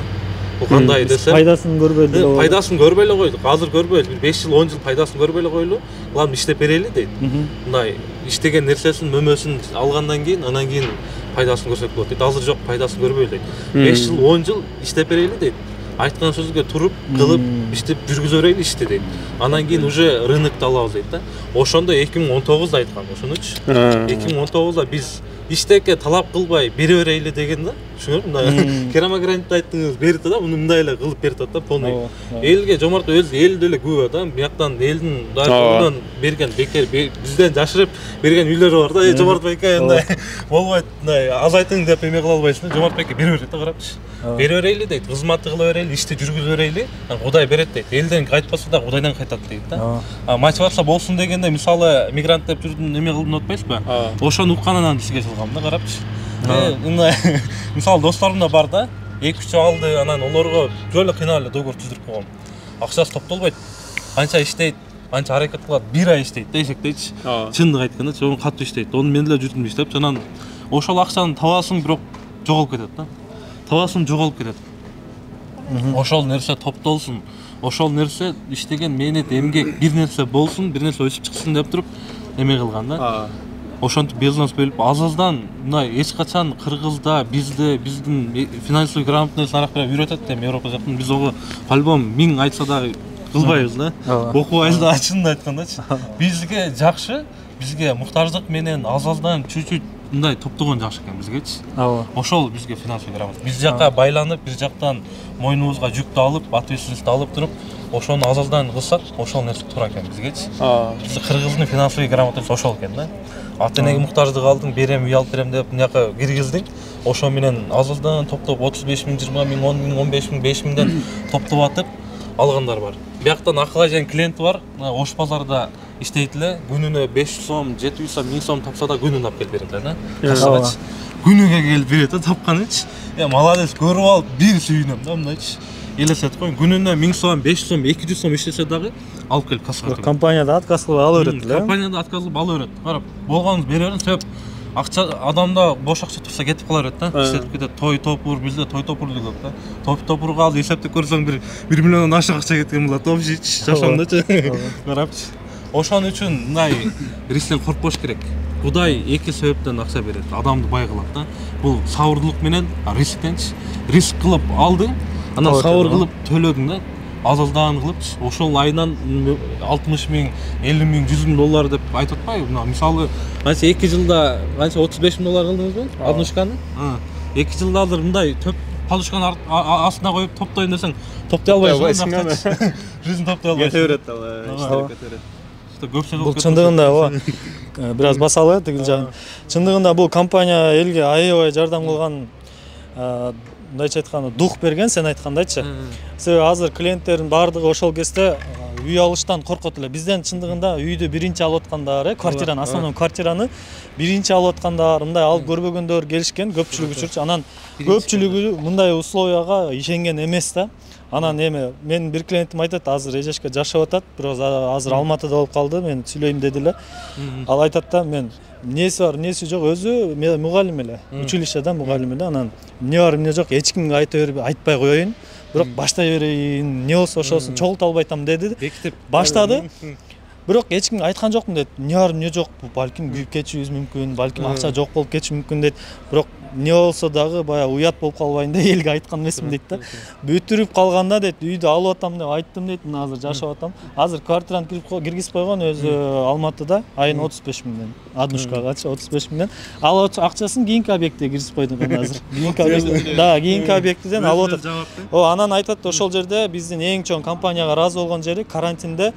Бул кандай десе, пайдасын көрбөйлү. Пайдасын көрбөй эле койдук. Азыр көрбөйлү. 5 жыл, 10 жыл пайдасын көрбөй эле койлу. Главный иштеп берели дейт. Мындай иштеген нерсесин, мөмөсүн алгандан кийин, анан кийин пайдасын көрсөк болот дейт. Азыр жок, пайдасын көрбөйлү дейт. 5 жыл, 10 жыл иштеп берели дейт. Айткан сөзгө туруп, кылып, иштеп жүргүзө берели ишти дейт. Анан кийин уже рынокто алабыз дейт да. Ошондо 2019да айткан ошонучу. 2019да биз иштекке талап кылбай бере берели деген да. Түшүнөсүңөр? Мындай керамогранит айттыңыз, берди да, муну мындай эле кылып берип атат да, полный. Элге Жомарт өзү элде эле күбө да. Бияктан элдин дарынан берген бекер, бизден жашырып берген үйлөр бар да. Жомарт байке мындай болбойт, мындай азайтың деп эме кыла албайсың. Жомарт байке бере берет да, карапчы. Бере берели дейт, кызматты кыла берели, ишти жүргүзө берели. Кудай берет дейт. Элден кайтпаса да Кудайдан кайтат дейт да. Мотивация болсун дегенде, мисалы мигрант деп жүрдүм, эме кылдым атпайсызбы? Ошону укканынан бизге чалгам да, карапчы. Мисалы досторум да бар да, 2-3 алды, анан олорго жолу кыйнап эле договор түзүрүп койгом. Акчасы топтолбойт. Анча иштейт, анча аракет кылат, 1 ай иштейт да, эсептейчи. Чындык айтканда, чоң катуу иштейт. Ону мен эле жүрдүм иштеп, анан ошол акчаны табасың, бирок жоголуп кетет да. Табасың, жоголуп кетет. Ошол нерсе топтолсун, ошол нерсе иштеген мээнет, эмгек, бир нерсе болсун, бир нерсе өсүп чыксын деп туруп эме кылган да. Ошентип бизнес бөлүп, азаздан мындай эч качан Кыргызда, бизде, биздин финансовый грамотность аракы үйрөтөт эми Европа жактан. Биз ого по-любому 1000 айтса да кылбайбыз да. Окубайбыз да, чынын айткандачы. Бизге жакшы, бизге муктаждык менен азаздан чуть-чуть мындай топтогон жакшы экен бизгечи. Ошол бизге финансовый грамотность. Биз жакка байланып, бир жактан мойнубузга жүктү алып, ответственность алып туруп, ошону азаздан кылсак, ошол нерсе туура экен бизгечи. Биз Кыргыздын финансовый грамотность ошол экен да. Ата-энеге муктаждык алдың, берем, үй алып берем деп мынаяка киргиздиң. Ошо менен азаздан топтоп 35 000, 20 000, 10 000, 15 000, 5 000ден топтоп атып алгандар бар. Бияктан акыл жан клиент бар, Ош базарда иштейт эле, күнүнө 500 сом, 700 сом, 1000 сом тапса да күнүнө алып келип берет да. Кашабач. Күнүгө келип берет да, тапканычы. Молодец, көрүп алып, бир сүйүнөм да, мындайчы. Элестет коюң, күнүнө 1000 сом, 500 сом, 200 сом иштесе дагы алып келип кассага коет. Компанияда отказ кылып ала берет эле. Компанияда отказ кылып ала берет. Карап, болгонун бере берин, сөп акча адамда бош акча турса кетип кала берет да. Иштетип кетет. Той топур, бизде той топур көп да. Той топурга алды, эсептеп көрсөң 1 миллиондон ашык акча кеткен болот. Общий жашоомдочу. Карапчы. Ошон үчүн мындай рисктен коркпош керек. Кудай эки себептен акча берет. Адамды бай кылат да. Бул сабырдуулук менен рисктенчи. Риск кылып алдың, анан сабыр кылып төлөдүң да. Азалдан кылып, ошол айынан 60 000, 50 000, 100 000 доллар деп айтып атпайбы? Мисалы, анча 2 жылда анча 35 000 доллар кылдыңызбы? Однушканы? 2 жылда азыр мындай төп палушканы астына коюп топтойм десең, топтой албайсың да. Жизнь топтой албайсың. Кете берет ал, иштеп кете берет. Бул чындыгында бир аз басалы тигил жагын. Чындыгында бул компания элге аябай жардам кылган, мындайча айтканда дух берген, сен айткандайчы. Себеби азыр клиенттердин баардыгы ошол кезде үй алыштан коркот эле. Бизден чындыгында үйдү биринчи алып аткандар, квартираны, основной квартираны биринчи алып аткандар, мындай алып көрбөгөндөр келишкен, көпчүлүгү үчүн. Анан көпчүлүгү мындай условияга ишенген эмес да. Анан эми менин бир клиентим айтат, азыр эжешке жашап атат, бирок азыр Алматыда болуп калды, мен сүйлөйм деди эле. Ал айтат да, мен эмнеси бар, эмнеси жок, өзү мугалим эле, училищеда мугалим эле. Анан эмне бар, эмне жок, эч кимге айтпай коеюн, бирок баштай берейин, эмне болсо ошосун чогулта албайтам деди. Баштады. Бирок эч кимге айткан жокмун дейт. Эмне бар, эмне жок, балким күйүп кетишибиз мүмкүн, балким акча жок болуп кетиши мүмкүн дейт. Бирок эмне болсо дагы баягы уят болуп калбайын деп элге айткан эмесмин дейт да. Бүтүрүп калганда дейт, үйдү алып атам деп айттым дейт. Мына азыр жашап атам. Азыр квартираны киргизип койгон, өзү Алматыда айына 35 миңден. Аднушкагачы 35 миңден. Ал акчасын кийинки объектке киргизип койдум азыр. Кийинки объект, да, кийинки объектиден алып атат. Анан айтат, ошол жерде биздин эң чоң компанияга разы болгон жери карантинде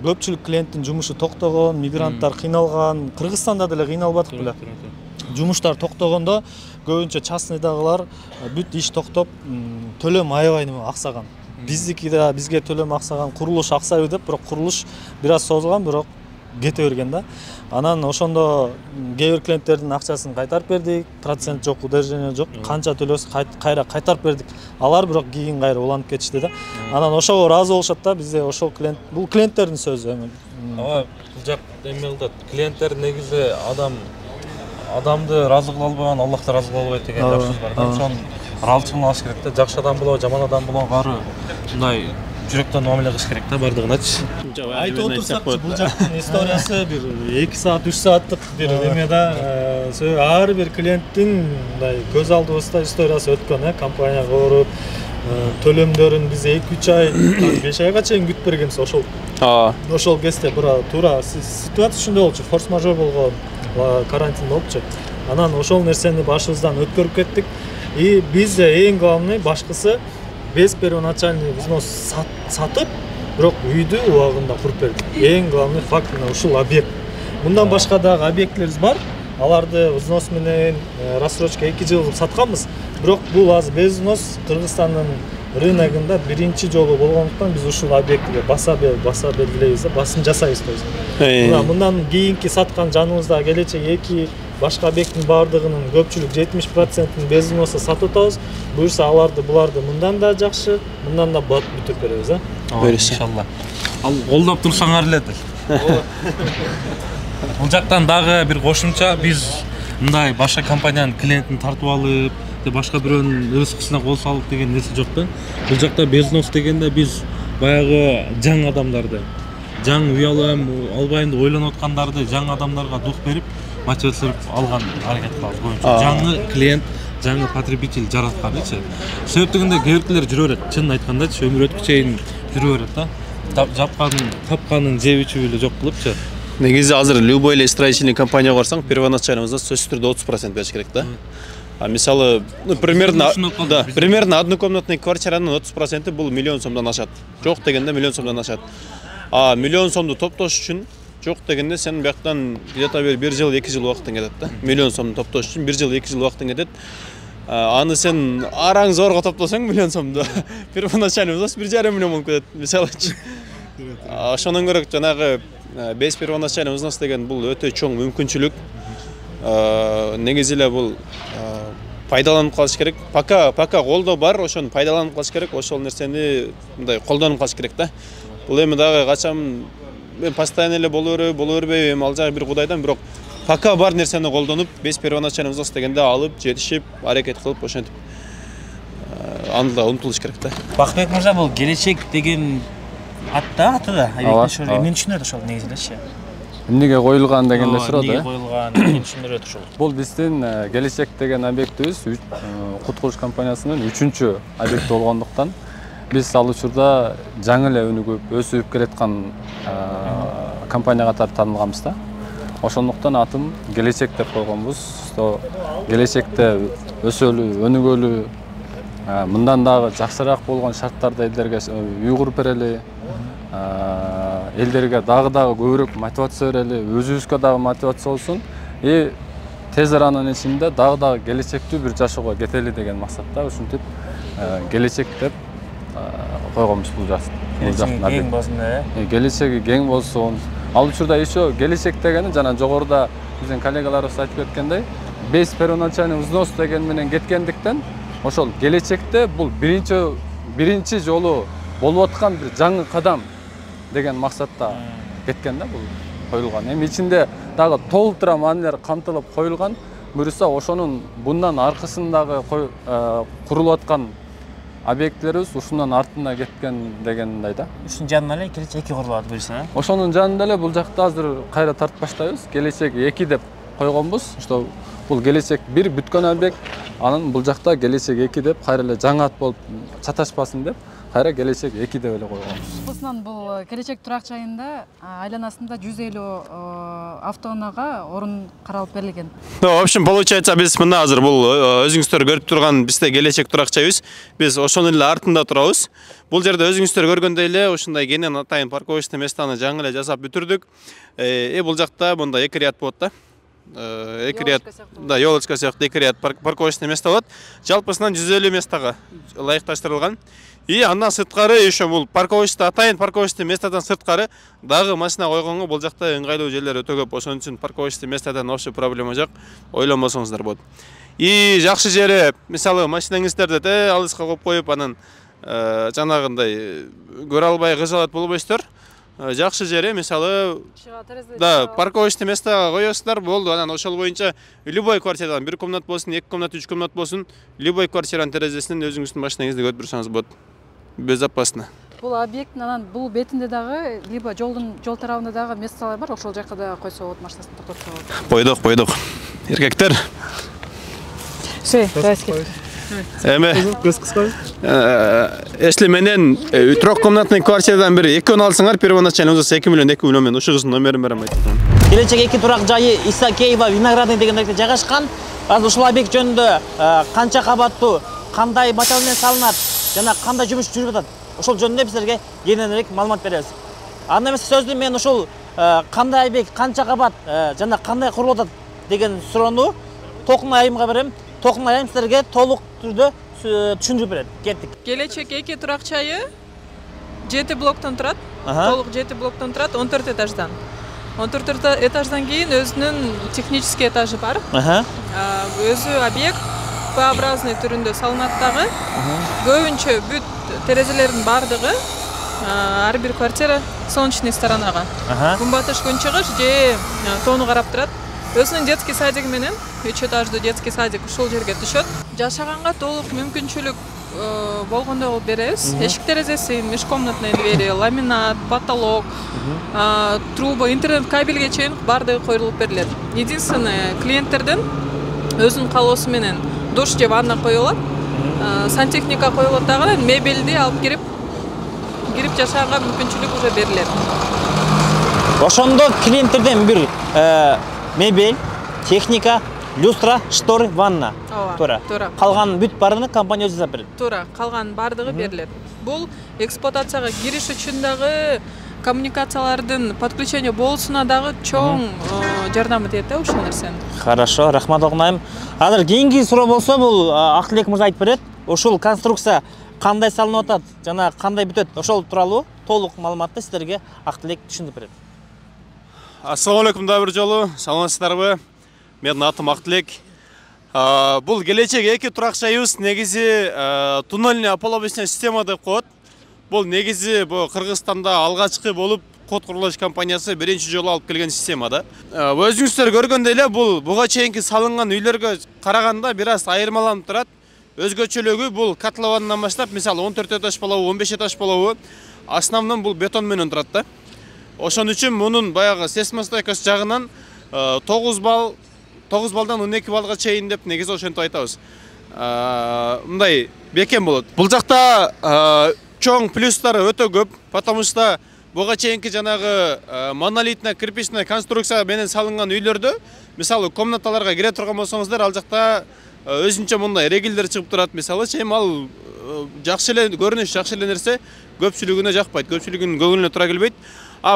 көпчүлүк клиенттин жумушу токтогон, мигранттар кыйналган, Кыргызстанда деле кыйналбадык беле. Жумуштар токтогондо көбүнчө частныйдагылар бүт иш токтоп, төлөм аябай аксаган. Биздикиде бизге төлөм аксаган, курулуш аксайбы деп, бирок курулуш бир аз созулган, бирок кете берген да. Анан ошондо кээ бир клиенттердин акчасын кайтарып бердик, процент жок, удержание жок, канча төлөсө кайра кайтарып бердик. Алар бирок кийин кайра уланып кетишти да. Анан ошого разы болушат да, бизде ошол клиент, бул клиенттердин сөзү. Ооба, бул жак эмелде клиенттер негизи адамды разы кыла албаган, Аллах да разы кыла албайт деген сөз бар. Ошон ыраазычылык алыш керек да. Жакшы адам болобу, жаман адам болобу, баары мындай жүрөктөн мамиле кылыш керек да бардыгыначы. Айтып отурсак, бул жактын историясы бир 2 саат, 3 сааттык бир эме да. Ар бир клиенттин мындай көз алдыбызда историясы өткөн, компанияга барып, төлөмдөрүн биз 2-3 ай, 5 айга чейин күтүп бергенбиз. Ошол кезде туура ситуация ушундай болчу, форс-мажор болгон, карантин болупчу. Анан ошол нерсени башыбыздан өткөрүп кеттик. И бизде эң главный башкысы без первоначальный взнос сатып, бирок үйдү убагында куруп бердик. Эң главный факт ушул объект. Мындан башка дагы объектлерибиз бар. Аларды взнос менен рассрочка 2 жыл кылып сатканбыз. Бирок бул азыр без взнос Кыргызстандын рыногунда биринчи жолу болгондуктан биз ушул объектиге баса белгилейбиз, басым жасайбыз. Мындан кийинки саткан жаныбызда келечек 2 башка объекттин баардыгынын көпчүлүк 70%-ын без взноса сатып атабыз. Буюрса буларды мындан да жакшы, мындан да бүтүп беребиз, иншалла. Ал колдоп турсаңар эле. Бул жактан дагы бир кошумча, биз мындай башка компаниянын клиентин тартып алып, башка бирөөнүн рызкысына кол салып деген нерсе жок да. Бул жакта без взнос дегенде биз баягы жаңы адамдарды, жаңы үй албайм деп ойлонуп аткандарды жаңы адамдарга дух берип, мотивациялап алган аракет кылабыз. Жаңы клиент, жаңы потребитель жаратканычы. Себептигинде кээ жүрө берет, чынын айткандачы, өмүр өткү чейин жүрө берет да. Тапканын жеп ичүү эле жок кылыпчы. Негизи азыр любой эле строительный компанияга барсаң, первоначально сөзсүз түрдө 30% бериш керек да. Мисалы, примерно однокомнатный квартиранын 30% бул миллион сомдон ашат. Жок дегенде миллион сомдон ашат. Миллион сомду топтош үчүн жок дегенде сен бияктан где-то 1 жыл 2 жыл убактың кетет да. Миллион сомду топтош үчүн 1 жыл 2 жыл убактың кетет. Аны сен араң зорго топтосоң миллион сомду первоначально взнос 1,5 миллион болуп кетет. Мисалычы. Ошондон көрө жанагы без первоначальный взнос деген бул өтө чоң мүмкүнчүлүк. Негизи эле бул пайдаланып калыш керек. Пока колдо бар, ошону пайдаланып калыш керек. Ошол нерсени мындай колдонуп калыш керек да. Бул эми дагы качан мен постоянно эле боло бербейм, ал жагы бир кудайдан, бирок пока бар нерсени колдонуп, без первоначальный взнос дегенде алып, жетишип, аракет кылып, ошентип анда умтулуш керек да. Бакытбек мырза, бул келечек деген атыда, эмнени түшүнөт ошол негизинечи? Эмнеге коюлган дегенде сурады. Эмнеге коюлган, эмнени түшүндүрөт ошол? Бул биздин келечек деген объектибиз кут куруш компаниясынын 3-чү объекти болгондуктан биз ал учурда жаңы эле өнүгүп, өсүп келаткан компания катары таанылганбыз да. Ошондуктан атым келечек деп койгонбуз. Келечекте өсөлү, өнүгөлү, мындан дагы жакшыраак болгон шарттарда элдерге үй куруп берели, элдерге дагы көбүрөөк мотивация берели, өзүбүзгө дагы мотивация болсун, тез аранын ичинде дагы келечектүү бир жашоого кетели деген максатта ушинтип келечек деп койгонбуз бул жактын. Кең болсун да. Келечеги кең болсун. Ал учурда еще келечек дегени жана жогоруда биздин коллегаларыбыз айтып кеткендей, без первоначальный взнос деген менен кеткендиктен ошол келечекте бул биринчи жолу болуп аткан бир жаңы кадам деген максатта кеткен да бул коюлган. Эми ичинде дагы толтура маанилер камтылып коюлган. Буюрса ошонун bundan аркысындагы курулуп аткан объектилерибиз ушундан артына кеткен дегендей да. Ушунун жанында эле келечек 2 курулат буюрса. Ошонун жанында эле бул жакта азыр кайра тартып баштайбыз. Келечек 2 деп койгонбуз. Что бул келечек 1 бүткөн объект, анын бул жакта келечек 2 деп кайра эле жаңы ат болуп чаташпасын деп кайра келечек 2 деп эле койгонбуз. Бусунан бул келечек турак жайында айланасында 150 автоунаага орун каралып берилген. В общем, получается биз мына азыр бул өзүңүздөр көрүп турган бизде келечек турак жайыбыз. Биз ошонун эле артында турабыз. Бул жерде өзүңүздөр көргөндөй эле ушундай кенен атайын парковочный местаны жаңы эле жасап бүтүрдүк. Бул жакта мында 2 ряд болот да. 2 ряд, да, ёлочка сыяктуу 2 ряд парковочный место болот. Жалпысынан 150 местага ылайыкташтырылган. И андан сырткары еще бул парковочный атайын парковочный местадан сырткары дагы машина койгонго бул жакта ыңгайлуу жерлер өтө көп. Ошон үчүн парковочный местадан вообще проблема жок. Ойлонбосоңуздар болот. И жакшы жери, мисалы машинаңыздарды да алыска коюп коюп, анан жанагындай көрө албай кыжалат болбойсуздар. Жакшы жери, мисалы, да, парковочный местага коесуздар, болду. Анан ошол боюнча любой квартирадан 1 комнат болсун, 2 комнат, 3 комнат болсун, любой квартиранын терезесинен өзүңүздүн машинаңызды көтөрүп турсаңыз болот. Безопасно. Бул объект анан бул бетинде дагы либо жол тарабында дагы месталар бар, ошол жака да койсо болот, машинасын токтотсо болот. Койдук. Эркектер. Эме если менен 3 комнатный квартирадан бири 2 алсаңар, первоначально узасы 2 миллион менен ушугуздун номерин берем айтып турам. Келечек 2 турак жайы Исакеева Виноградный деген жерде жайгашкан. Азыр ушул объект жөнүндө канча кабаттуу, кандай материал менен салынат жана кандай жумуш жүрүп атат, ошол жөнүндө силерге кененирээк маалымат беребиз. Анда эмес сөздү мен ошол кандай объект, канча кабат жана кандай курулуп атат деген суроону Толкун Айымга берем. Толкун Айым силерге толук түрдө түшүндүрүп берет. Кеттик. Келечек 2 турак жайы 7 блоктон турат. Толук 7 блоктон турат, 14 этаждан. 14 этаждан кийин өзүнүн технический этажы бар. Өзү объект П-образный түрүндө салынат дагы. Көбүнчө бүт терезелердин бардыгы ар бир квартира солнечный сторонага. Күнбатыш күнчыгыш же тоону карап турат. Өзүнүн детский садиги менен 3 этаждуу детский садик ушул жерге түшөт. Жашаганга толук мүмкүнчүлүк болгондой кылып беребиз. Эшик терезеси, межкомнатный двери, ламинат, потолок, труба, интернет кабелге чейин бардыгы коюлуп берилет. Единственное, клиенттердин өзүнүн каалоосу менен душ же ванна коюлат. Сантехника коюлат дагы, мебелди алып кирип жашаганга мүмкүнчүлүк уже берилет. Ошондо клиенттерден бир мебель, техника, люстра, шторы, ванна. Туура. Калган бүт бардыгы компания өзү жасап берет. Туура, калган бардыгы берилет. Бул эксплуатацияга кириш үчүн дагы коммуникациялардын подключение болусуна дагы чоң жардам этет ушул нерсени. Хорошо, рахмат Толкун Айым. Азыр кийинки суроо болсо бул Актилек мырза айтып берет. Ушул конструкция кандай салынып атат жана кандай бүтөт, ошол тууралуу толук маалыматты силерге Актилек түшүндүрүп берет. Ассаламу алейкум да бир жолу. Саламатсыздарбы? Менин атым Актилек. Бул келечек 2 турак жайыбыз негизи туннельный ополовочная система деп коет. Бул негизи бу Кыргызстанда алгачкы болуп код курулуш компаниясы биринчи жолу алып келген система да. Өзүңүздөр көргөндөй эле бул буга чейинки салынган үйлөргө караганда бир аз айырмаланып турат. Өзгөчөлүгү бул котловандан баштап, мисалы 14 этаж болобу, 15 этаж болобу, основном бул бетон менен турат да. Ошон үчүн мунун баягы сейсмостойкость жагынан 9 балдан 12 балга чейин деп негизи ошентип айтабыз. Мындай бекем болот. Бул жакта чоң плюстары өтө көп, потому что буга чейинки жанагы монолитный кирпичный конструкция менен салынган үйлөрдө, мисалы комнаталарга кире турган болсоңуздар, ал жакта өзүнчө мындай регилдер чыгып турат, мисалы, ал жакшы эле көрүнүш, жакшы эле нерсе, көпчүлүгүнө жакпайт, көпчүлүгүнүн көңүлүнө тура келбейт.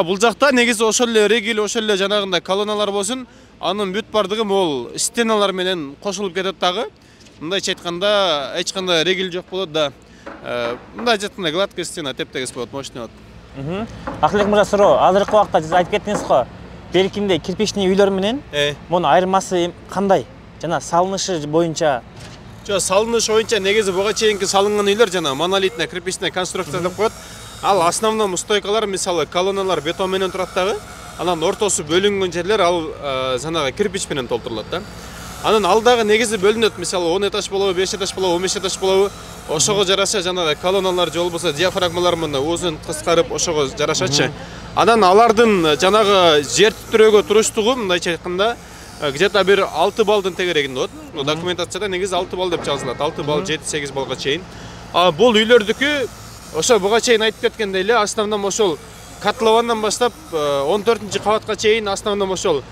Бул жакта негизи ошол эле регил, ошол эле жанагындай колонналар болсун, анын бүт бардыгы могул стеналар менен кошулуп кетет дагы. Мындайча айтканда, эч кандай регил жок болот да. мындай жатканда гладкая стена тептегис болот, мощный болот. Акылбек мырза суроо, азыркы убакта сиз айтып кеттиңиз го, беркинде кирпичный үйлөр менен мунун айырмасы кандай? Жана салынышы боюнча салыныш боюнча негизи буга чейинки салынган үйлөр жана монолитный кирпичный конструкция деп коет. Ал основном устойкалар, мисалы колонналар бетон менен турат дагы. Анан ортосу бөлүнгөн жерлер ал жанагы кирпич менен толтурулат да. Анан алдагы негизи бөлүнөт, мисалы 10 этаж болобу, 5 этаж болобу, 15 этаж болобу. Ошого жараша жанагы колонналар же болбосо диафрагмалар мына узун кыскарып ошого жарашачы. Анан алардын жанагы жер титирөөгө туруштугу мындайча айтканда где-то бир 6 балдын тегерегинде болот. Документацияда негизи 6 бал деп жазылат. 6 бал 7-8 балга чейин. Бул үйлөрдүкү ошо буга чейин айтып кеткендей эле, основном ошол котловандан баштап 14-кабатка чейин основном ошол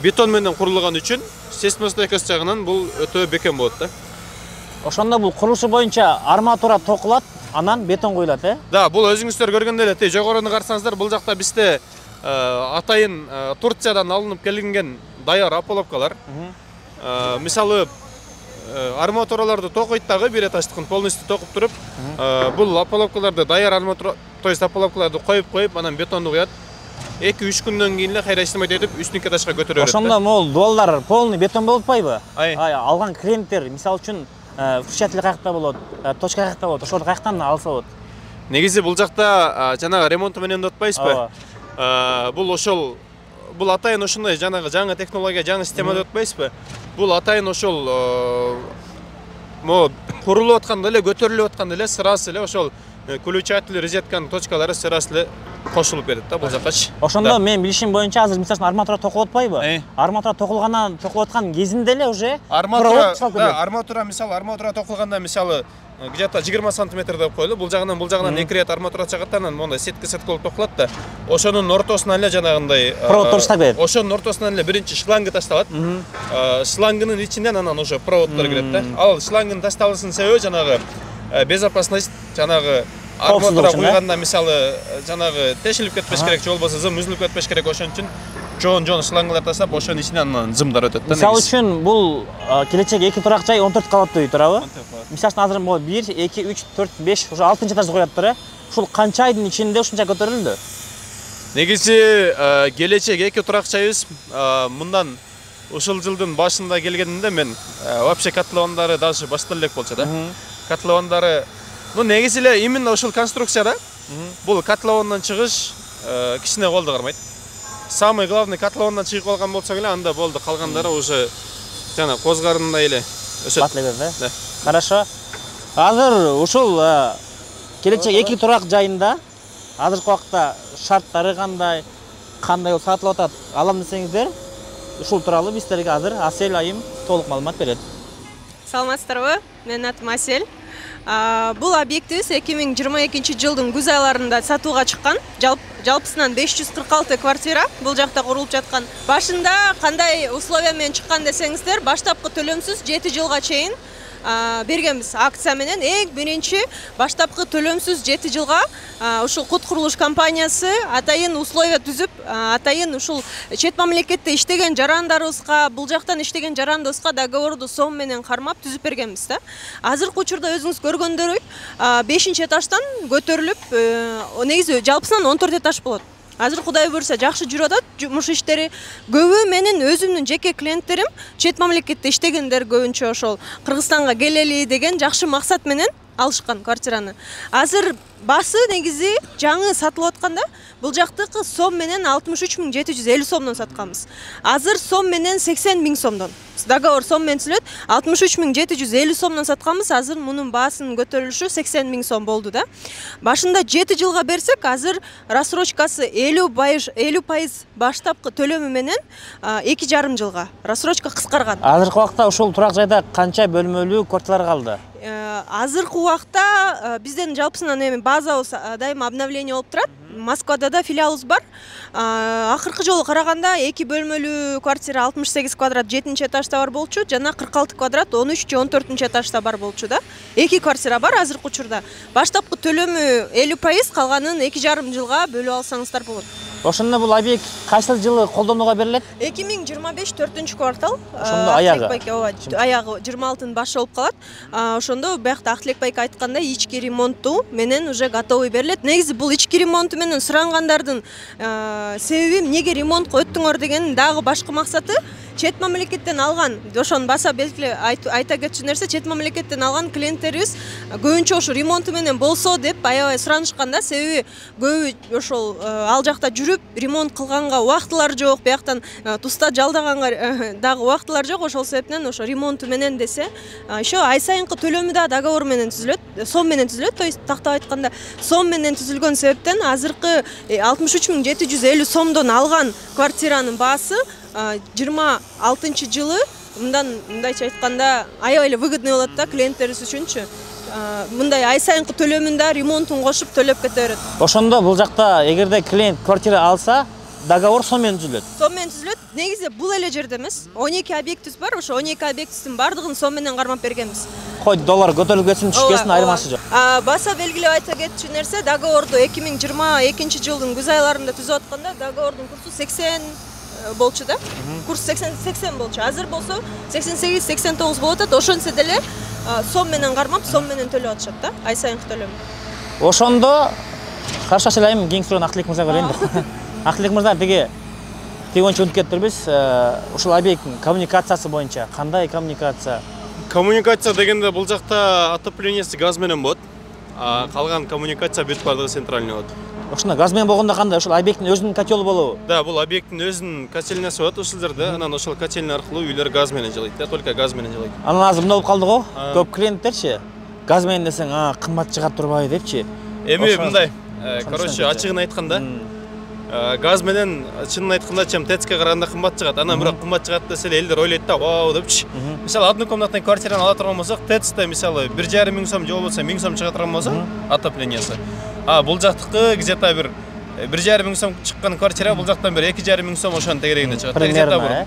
бетон менен курулган үчүн сейсмостойкость жагынан бул өтө бекем болот да. Ошондо бул курулушу боюнча арматура токулат, анан бетон коюлат, Да, бул өзүңүздөр көргөндөй эле, жогоруну карасаңыздар, бул жакта бизде атайын Турциядан алынып келинген даяр ополовкалар. Мисалы арматураларды токойт дагы бир этаждыкын полностью токуп туруп, бул ополовкаларды даяр арматура, то есть ополовкаларды коюп, анан бетонду куят. 2-3 күндөн кийин эле кайра иштемей өтүп, үстүнкү этажга көтөрө берет. Ошондо могул дуалдар полный бетон болуп атпайбы? Алган клиенттер, мисалы үчүн включатель каякта болот, точка каякта болот, ошол каяктан алса болот. Негизи бул жакта жанагы ремонт менен деп атпайсызбы? Бул ошол бул атайын ошондой жанагы жаңы технология, жаңы система деп атпайсызбы? Бул атайын ошол курулуп атканда эле, көтөрүлүп атканда эле сырасы эле ошол включатель розетканын точкалары сырасы эле кошулуп берет да бул жаккачы. Ошондо мен билишим боюнча азыр мисалы арматура токулуп атпайбы? Арматура токулуп аткан кезинде эле уже арматура мисалы арматура токулганда мисалы где-то 20 сантиметр деп коелу. Бул жагынан 2 рет арматура чыгат, анан мондай сетка болуп токулат да. Ошонун ортосуна эле жанагындай провод таштап берет. Ошонун ортосунан эле биринчи шланга ташталат. Шлангынын ичинен анан уже проводдор кирет да. Ал шлангынын ташталышынын себеби жанагы безопасность, жанагы арматура куйганда мисалы жанагы тешилип кетпеш керек, же болбосо зым үзүлүп кетпеш керек, ошон үчүн жон шлангалар таштап, ошонун ичинен анан зымдар өтөт да. Мисалы үчүн бул келечек 2 турак жай 14 кабаттуу үй турабы? Мисалы үчүн азыр 1, 2, 3, 4, 5, уже 6-чы этажды кояптыр. Ушул канча айдын ичинде ушунча көтөрүлдү? Негизи келечек 2 турак жайыбыз мындан ушул жылдын башында келгенинде мен вообще котловандары даже баштан элек болчу да. Котловандары негизи эле именно ушул конструкцияда бул котловандан чыгыш кичине колду кармайт. Самый главный котловандан чыгып калган болсо эле анда болду, калгандары уже жана козгарындай эле өсөт. Батлай берди. Да. Хорошо. Азыр ушул келечек 2 турак жайында азыркы убакта шарттары кандай болуп сатылып атат, алам десеңиздер, ушул тууралуу бизлерге азыр Асель айым толук маалымат берет. Саламатсыздарбы? Менин атым Асель. Бул объектибиз 2022 жылдын күз айларында сатууга чыккан. Жалпысынан 546 квартира бул жакта курулуп жаткан. Башында кандай условия менен чыккан десеңиздер, баштапкы төлөмсүз 7 жылга чейин бергенбиз акция менен. Эң биринчи баштапкы төлөмсүз 7 жылга ушул Кут курулуш компаниясы атайын условия түзүп, атайын ушул чет мамлекетте иштеген жарандарыбызга, бул жактан иштеген жарандыбызга договорду сом менен кармап түзүп бергенбиз да. Азыркы учурда өзүңүз көргөндөй 5-этаждан көтөрүлүп, негизи жалпысынан 14 этаж болот. Азыр Кудай буйрса жакшы жүрүп атат, жумуш иштери. Көбү менин өзүмдүн жеке клиенттерим чет мамлекетте иштегендер, көбүнчө ошол Кыргызстанга келели деген жакшы максат менен алышкан квартираны. Азыр басы негизи жаңы сатылып атканда бул жактыкы сом менен 63.750 сомдон сатканбыз. Азыр сом менен 80.000 сомдон. Договор сом менен түзүлөт. 63.750 сомдон сатканбыз. Азыр мунун баасынын көтөрүлүшү 80.000 сом болду да. Башында 7 жылга берсек, азыр рассрочкасы 50% баштапкы төлөмү менен 2,5 жылга рассрочка кыскарган. Азыркы убакта ушул турак жайда канча бөлмөлүү квартиралар калды? Азыркы убакта бизден жалпысынан эми базабыз дайыма обновление болуп турат. Москвада да филиалыбыз бар. Акыркы жолу караганда 2 бөлмөлүү квартира 68 квадрат 7-этажда бар болчу, жана 46 квадрат 13 же 14 этажда бар болчу да. 2 квартира бар азыркы учурда. Баштапкы төлөмү 50%, калганын 2,5 жылга бөлүп алсаңыздар болот. Ошондо бул объект кайсы жылы колдонууга берилет? 2025 4 квартал. Ошондо аягы. Аягы 26-ын башы болуп калат. Ошондо биякта Актилек байке айткандай ички ремонтту менен уже готовый берилет. Негизи бул ички ремонту менен сурангандардын себеби эмнеге ремонтко өттүңөр деген дагы башка максаты. Чет мамлекеттен алган, ошону баса белгиле айта кетчү нерсе, чет мамлекеттен алган клиенттерибиз көбүнчө ошо ремонту менен болсо деп аябай суранышканда, себеби көбү ошол ал жакта жүрүп ремонт кылганга убактылары жок, бияктан туста жалдаганга дагы убактылары жок, ошол себептен ошо ремонту менен десе, еще ай сайынкы төлөмү да договор менен түзүлөт, сом менен түзүлөт, то есть тактап айтканда сом менен түзүлгөн себептен азыркы 63.750 сомдон алган квартиранын баасы 26 жылы мындайча айтканда аябай эле выгодный болот да клиенттерибиз үчүнчү. Мындай ай сайынкы төлөмүндө ремонтун кошуп төлөп кете берет. Ошондо бул жакта эгерде клиент квартира алса, договор сом менен түзүлөт. Сом менен түзүлөт. Негизи бул эле жерде эмес. 12 объектибиз бар, ошо 12 объектибиздин бардыгын сом менен кармап бергенбиз. Кой доллар көтөрүлгөсүн түшкөсүн айырмасы жок. Баса белгилеп айта кетчү нерсе, договорду 2022 жылдын күз айларында түзүп атканда договордун курсу 80 болчу да. Курс 80 болчу. Азыр болсо 88-89 болот атат. Ошонсо деле сом менен кармап, сом менен төлөп атышат да, ай сайынкы төлөм. Ошондо каршы элем кийинки суроону Актилек мырзага берейин да. Актилек мырза тиги ончо унутуп кетиппирбиз. Ушул объекттин коммуникациясы боюнча кандай коммуникация? Коммуникация дегенде бул жакта отоплениясы газ менен болот. Калган коммуникация бүт бардыгы центральный болот. Ошондо газ менен болгондо кандай? Ошол объекттин өзүнүн котелу болобу? Да, бул объекттин өзүнүн котельнясы болот ушул жерде. Анан ошол котельня аркылуу үйлөр газ менен жылыйт да, только газ менен жылыйт. Анан азыр мындай болуп калды го. Көп клиенттерчи газ менен десең, кымбат чыгат турбайбы депчи. Эми мындай, короче, ачыгын айтканда, газ менен чынын айтканда чем ТЭЦке караганда кымбат чыгат. Анан бирок кымбат чыгат десе элдер ойлойт да, вау депчи. Мисалы, однокомнатный квартираны ала турган болсок, ТЭЦте мисалы 1,5 миң сом же болбосо 1000 сом чыга турган болсо, отоплениясы. Бул жактыкы где-то бир 1,5 миң сом чыккан квартира бул жактан бир 2,5 миң сом ошонун тегерегинде чыгат. Примерно.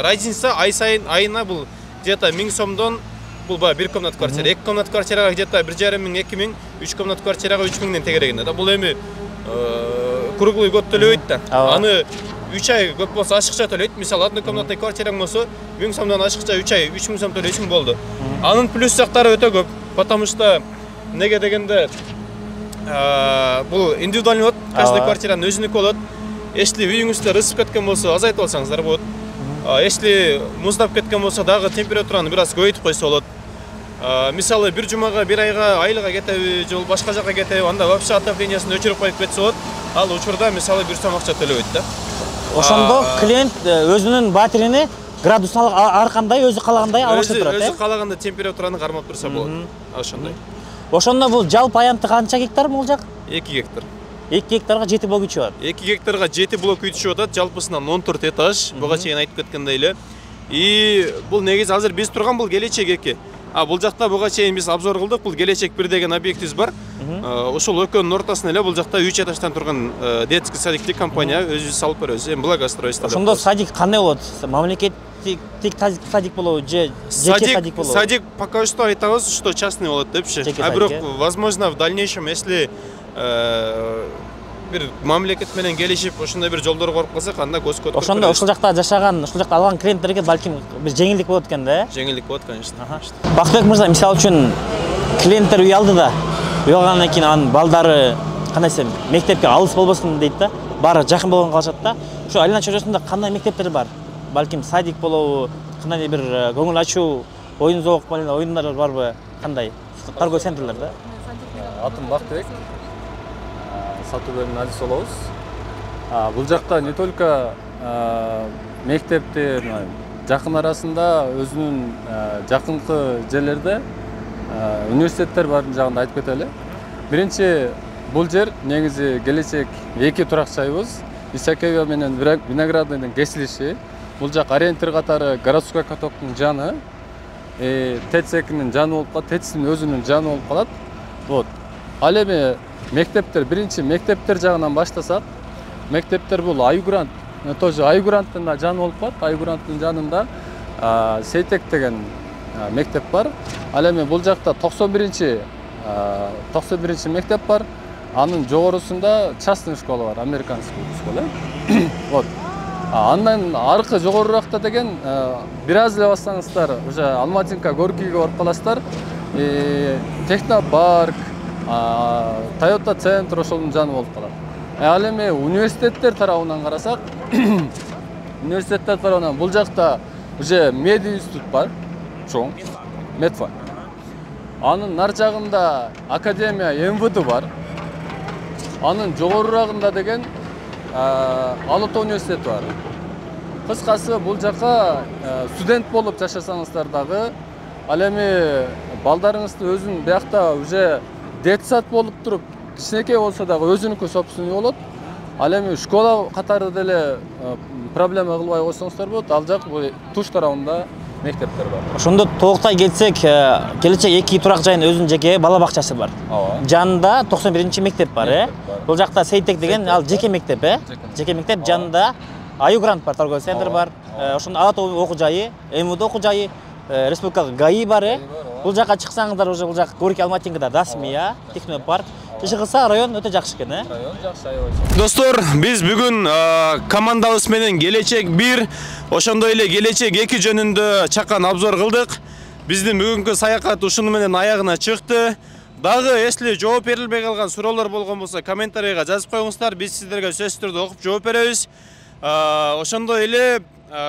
Разница ай сайын айына бул где-то 1000 сомдон бул бир комнат квартира. 2 комнат квартирага где-то 1,5 миң, 2 миң, 3 комнат квартирага 3 миңден тегерегинде да. Бул эми круглый год төлөбөйт да. Аны 3 ай көп болсо ашыкча төлөйт. Мисалы, однокомнатный квартираң болсо 1000 сомдон ашыкча 3 ай 3 миң сом төлөйсүң болду. Анын плюс жактары өтө көп, потому что неге дегенде бул индивидуальный болот, каждый квартиранын өзүнүкү болот. Если үйүңүздө ысып кеткен болсо азайтып алсаңыздар болот. Если муздап кеткен болсо дагы температураны бир аз көбөйтүп койсо болот. Мисалы, бир жумага, бир айга, айлыга кетеби, же башка жака кетеби, анда вообще отоплениясын өчүрүп коюп кетсе болот. Ал учурда мисалы 1 сом акча төлөбөйт да. Ошондо клиент өзүнүн батирене градусун ар кандай өзү калагандай алыштырып турат. Өзү калагандай температураны кармап турса болот. Ошондой. Ошондо бул жалпы аянты канча гектар бул жак? 2 гектар. 2 гектарга 7 блок үй чыгат. 2 гектарга 7 блок үй чыгып атат, жалпысынан 14 этаж, буга чейин айтып кеткендей эле. И бул негизи азыр биз турган бул келечек 2. Бул жакта буга чейин биз обзор кылдык, бул келечек 1 деген объектибиз бар. Ошол экөөнүн ортосунда эле бул жакта 3 этаждан турган детский садикти компания өзүбүз салып беребиз. Благоустройство. Ошондо садик кандай болот? Мамлекеттик садик болобу же жеке садик болобу? Садик пока что айтабыз, что частный болот депчи. Бирок возможно в дальнейшем, если бир мамлекет менен келишип ошондой бир жолдор коруп калсак, анда көз көтөрүп. Ошондо ушул жакта жашаган, ушул жакта алган клиенттерге балким бир жеңилдик болот экен да? Жеңилдик болот, конечно. Бактыбек мырза, мисалы үчүн клиенттер үй алды да, үй алгандан кийин анын балдары кандай десем, мектепке алыс болбосун дейт да, баары жакын болгон калышат да. Ушу айлана чөйрөсүндө кандай мектептер бар? Балким садик болобу, кандай бир көңүл ачуу оюн зоок менен оюндар барбы? Кандай? Торговый центрлер да? Атым Бактыбек. Сатуу бөлүмүнүн адиси болобуз. Бул жакта не только мектептер жакын арасында өзүнүн жакынкы жерлерде университеттер барын жагында айтып кетели. Биринчи бул жер негизи келечек 2 турак жайыбыз. Исакиева менен Виноградныйдын кесилиши. Бул жак ориентир катары городской катоктун жаны, ТЭЦ-нин жаны болуп калат, ТЭЦ-тин өзүнүн жаны болуп калат. Вот. Ал эми мектептер, биринчи мектептер жагынан баштасак, мектептер бул Айгурант, тоже Айгуранттын жаны болуп калат. Айгуранттын жанында Сейтек деген мектеп бар. Ал эми бул жакта 91-мектеп бар. Анын жогорусунда частный школа бар, американский школа. Вот. Андан аркы жогоруракта деген бир аз эле бассаңыздар, уже Алматинка, Горькийге барып каласыздар. Технопарк, Toyota центр ошонун жаны болуп калат. Ал эми университеттер тарабынан карасак, университеттер тарабынан бул жакта уже мединститут бар, чоң, медфак. Анын нар жагында академия МВД бар. Анын жогорурагында деген Алатау университети бар. Кыскасы бул жака студент болуп жашасаңыздар дагы, ал эми балдарыңызды өзүн биякта уже детсад болуп туруп, кичинекей болсо дагы өзүнүкү собственный болот. Ал эми школа катары деле проблема кылбай койсоңуздар болот. Ал жак туш тарабында мектептер бар. Ошондо толуктай кетсек, келечек 2 турак жайынын өзүнүн жеке бала бакчасы бар. Жанында 91-чи мектеп бар, Бул жакта Сейтек деген ал жеке мектеп, Жеке мектеп жанында Аю Грант бар, торговый центр бар. Ошондо Алатау окуу жайы, МВД окуу жайы, республикалык ГАИ бар. Бул жака чыксаңыздар уже бул жак Горький, Алматинкада Дасмия, Технопарк. Чыгылса район өтө жакшы экен, Район жакшы, аябай. Достор, биз бүгүн командабыз менен келечек 1, ошондой эле келечек 2 жөнүндө чакан обзор кылдык. Биздин бүгүнкү саякат ушуну менен аягына чыкты. Дагы эсли жооп берилбей калган суроолор болгон болсо комментарийга жазып коюңуздар. Биз сиздерге сөзсүз түрдө окуп жооп беребиз. Ошондой эле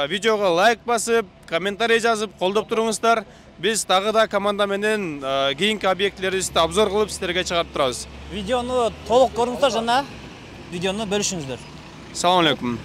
видеого лайк басып, комментарий жазып колдоп туруңуздар. Биз дагы да команда менен кийинки объектилерибизди обзор кылып сиздерге чыгарып турабыз. Видеону толук көрүңүздөр жана видеону бөлүшүңүздөр. Салам алейкум.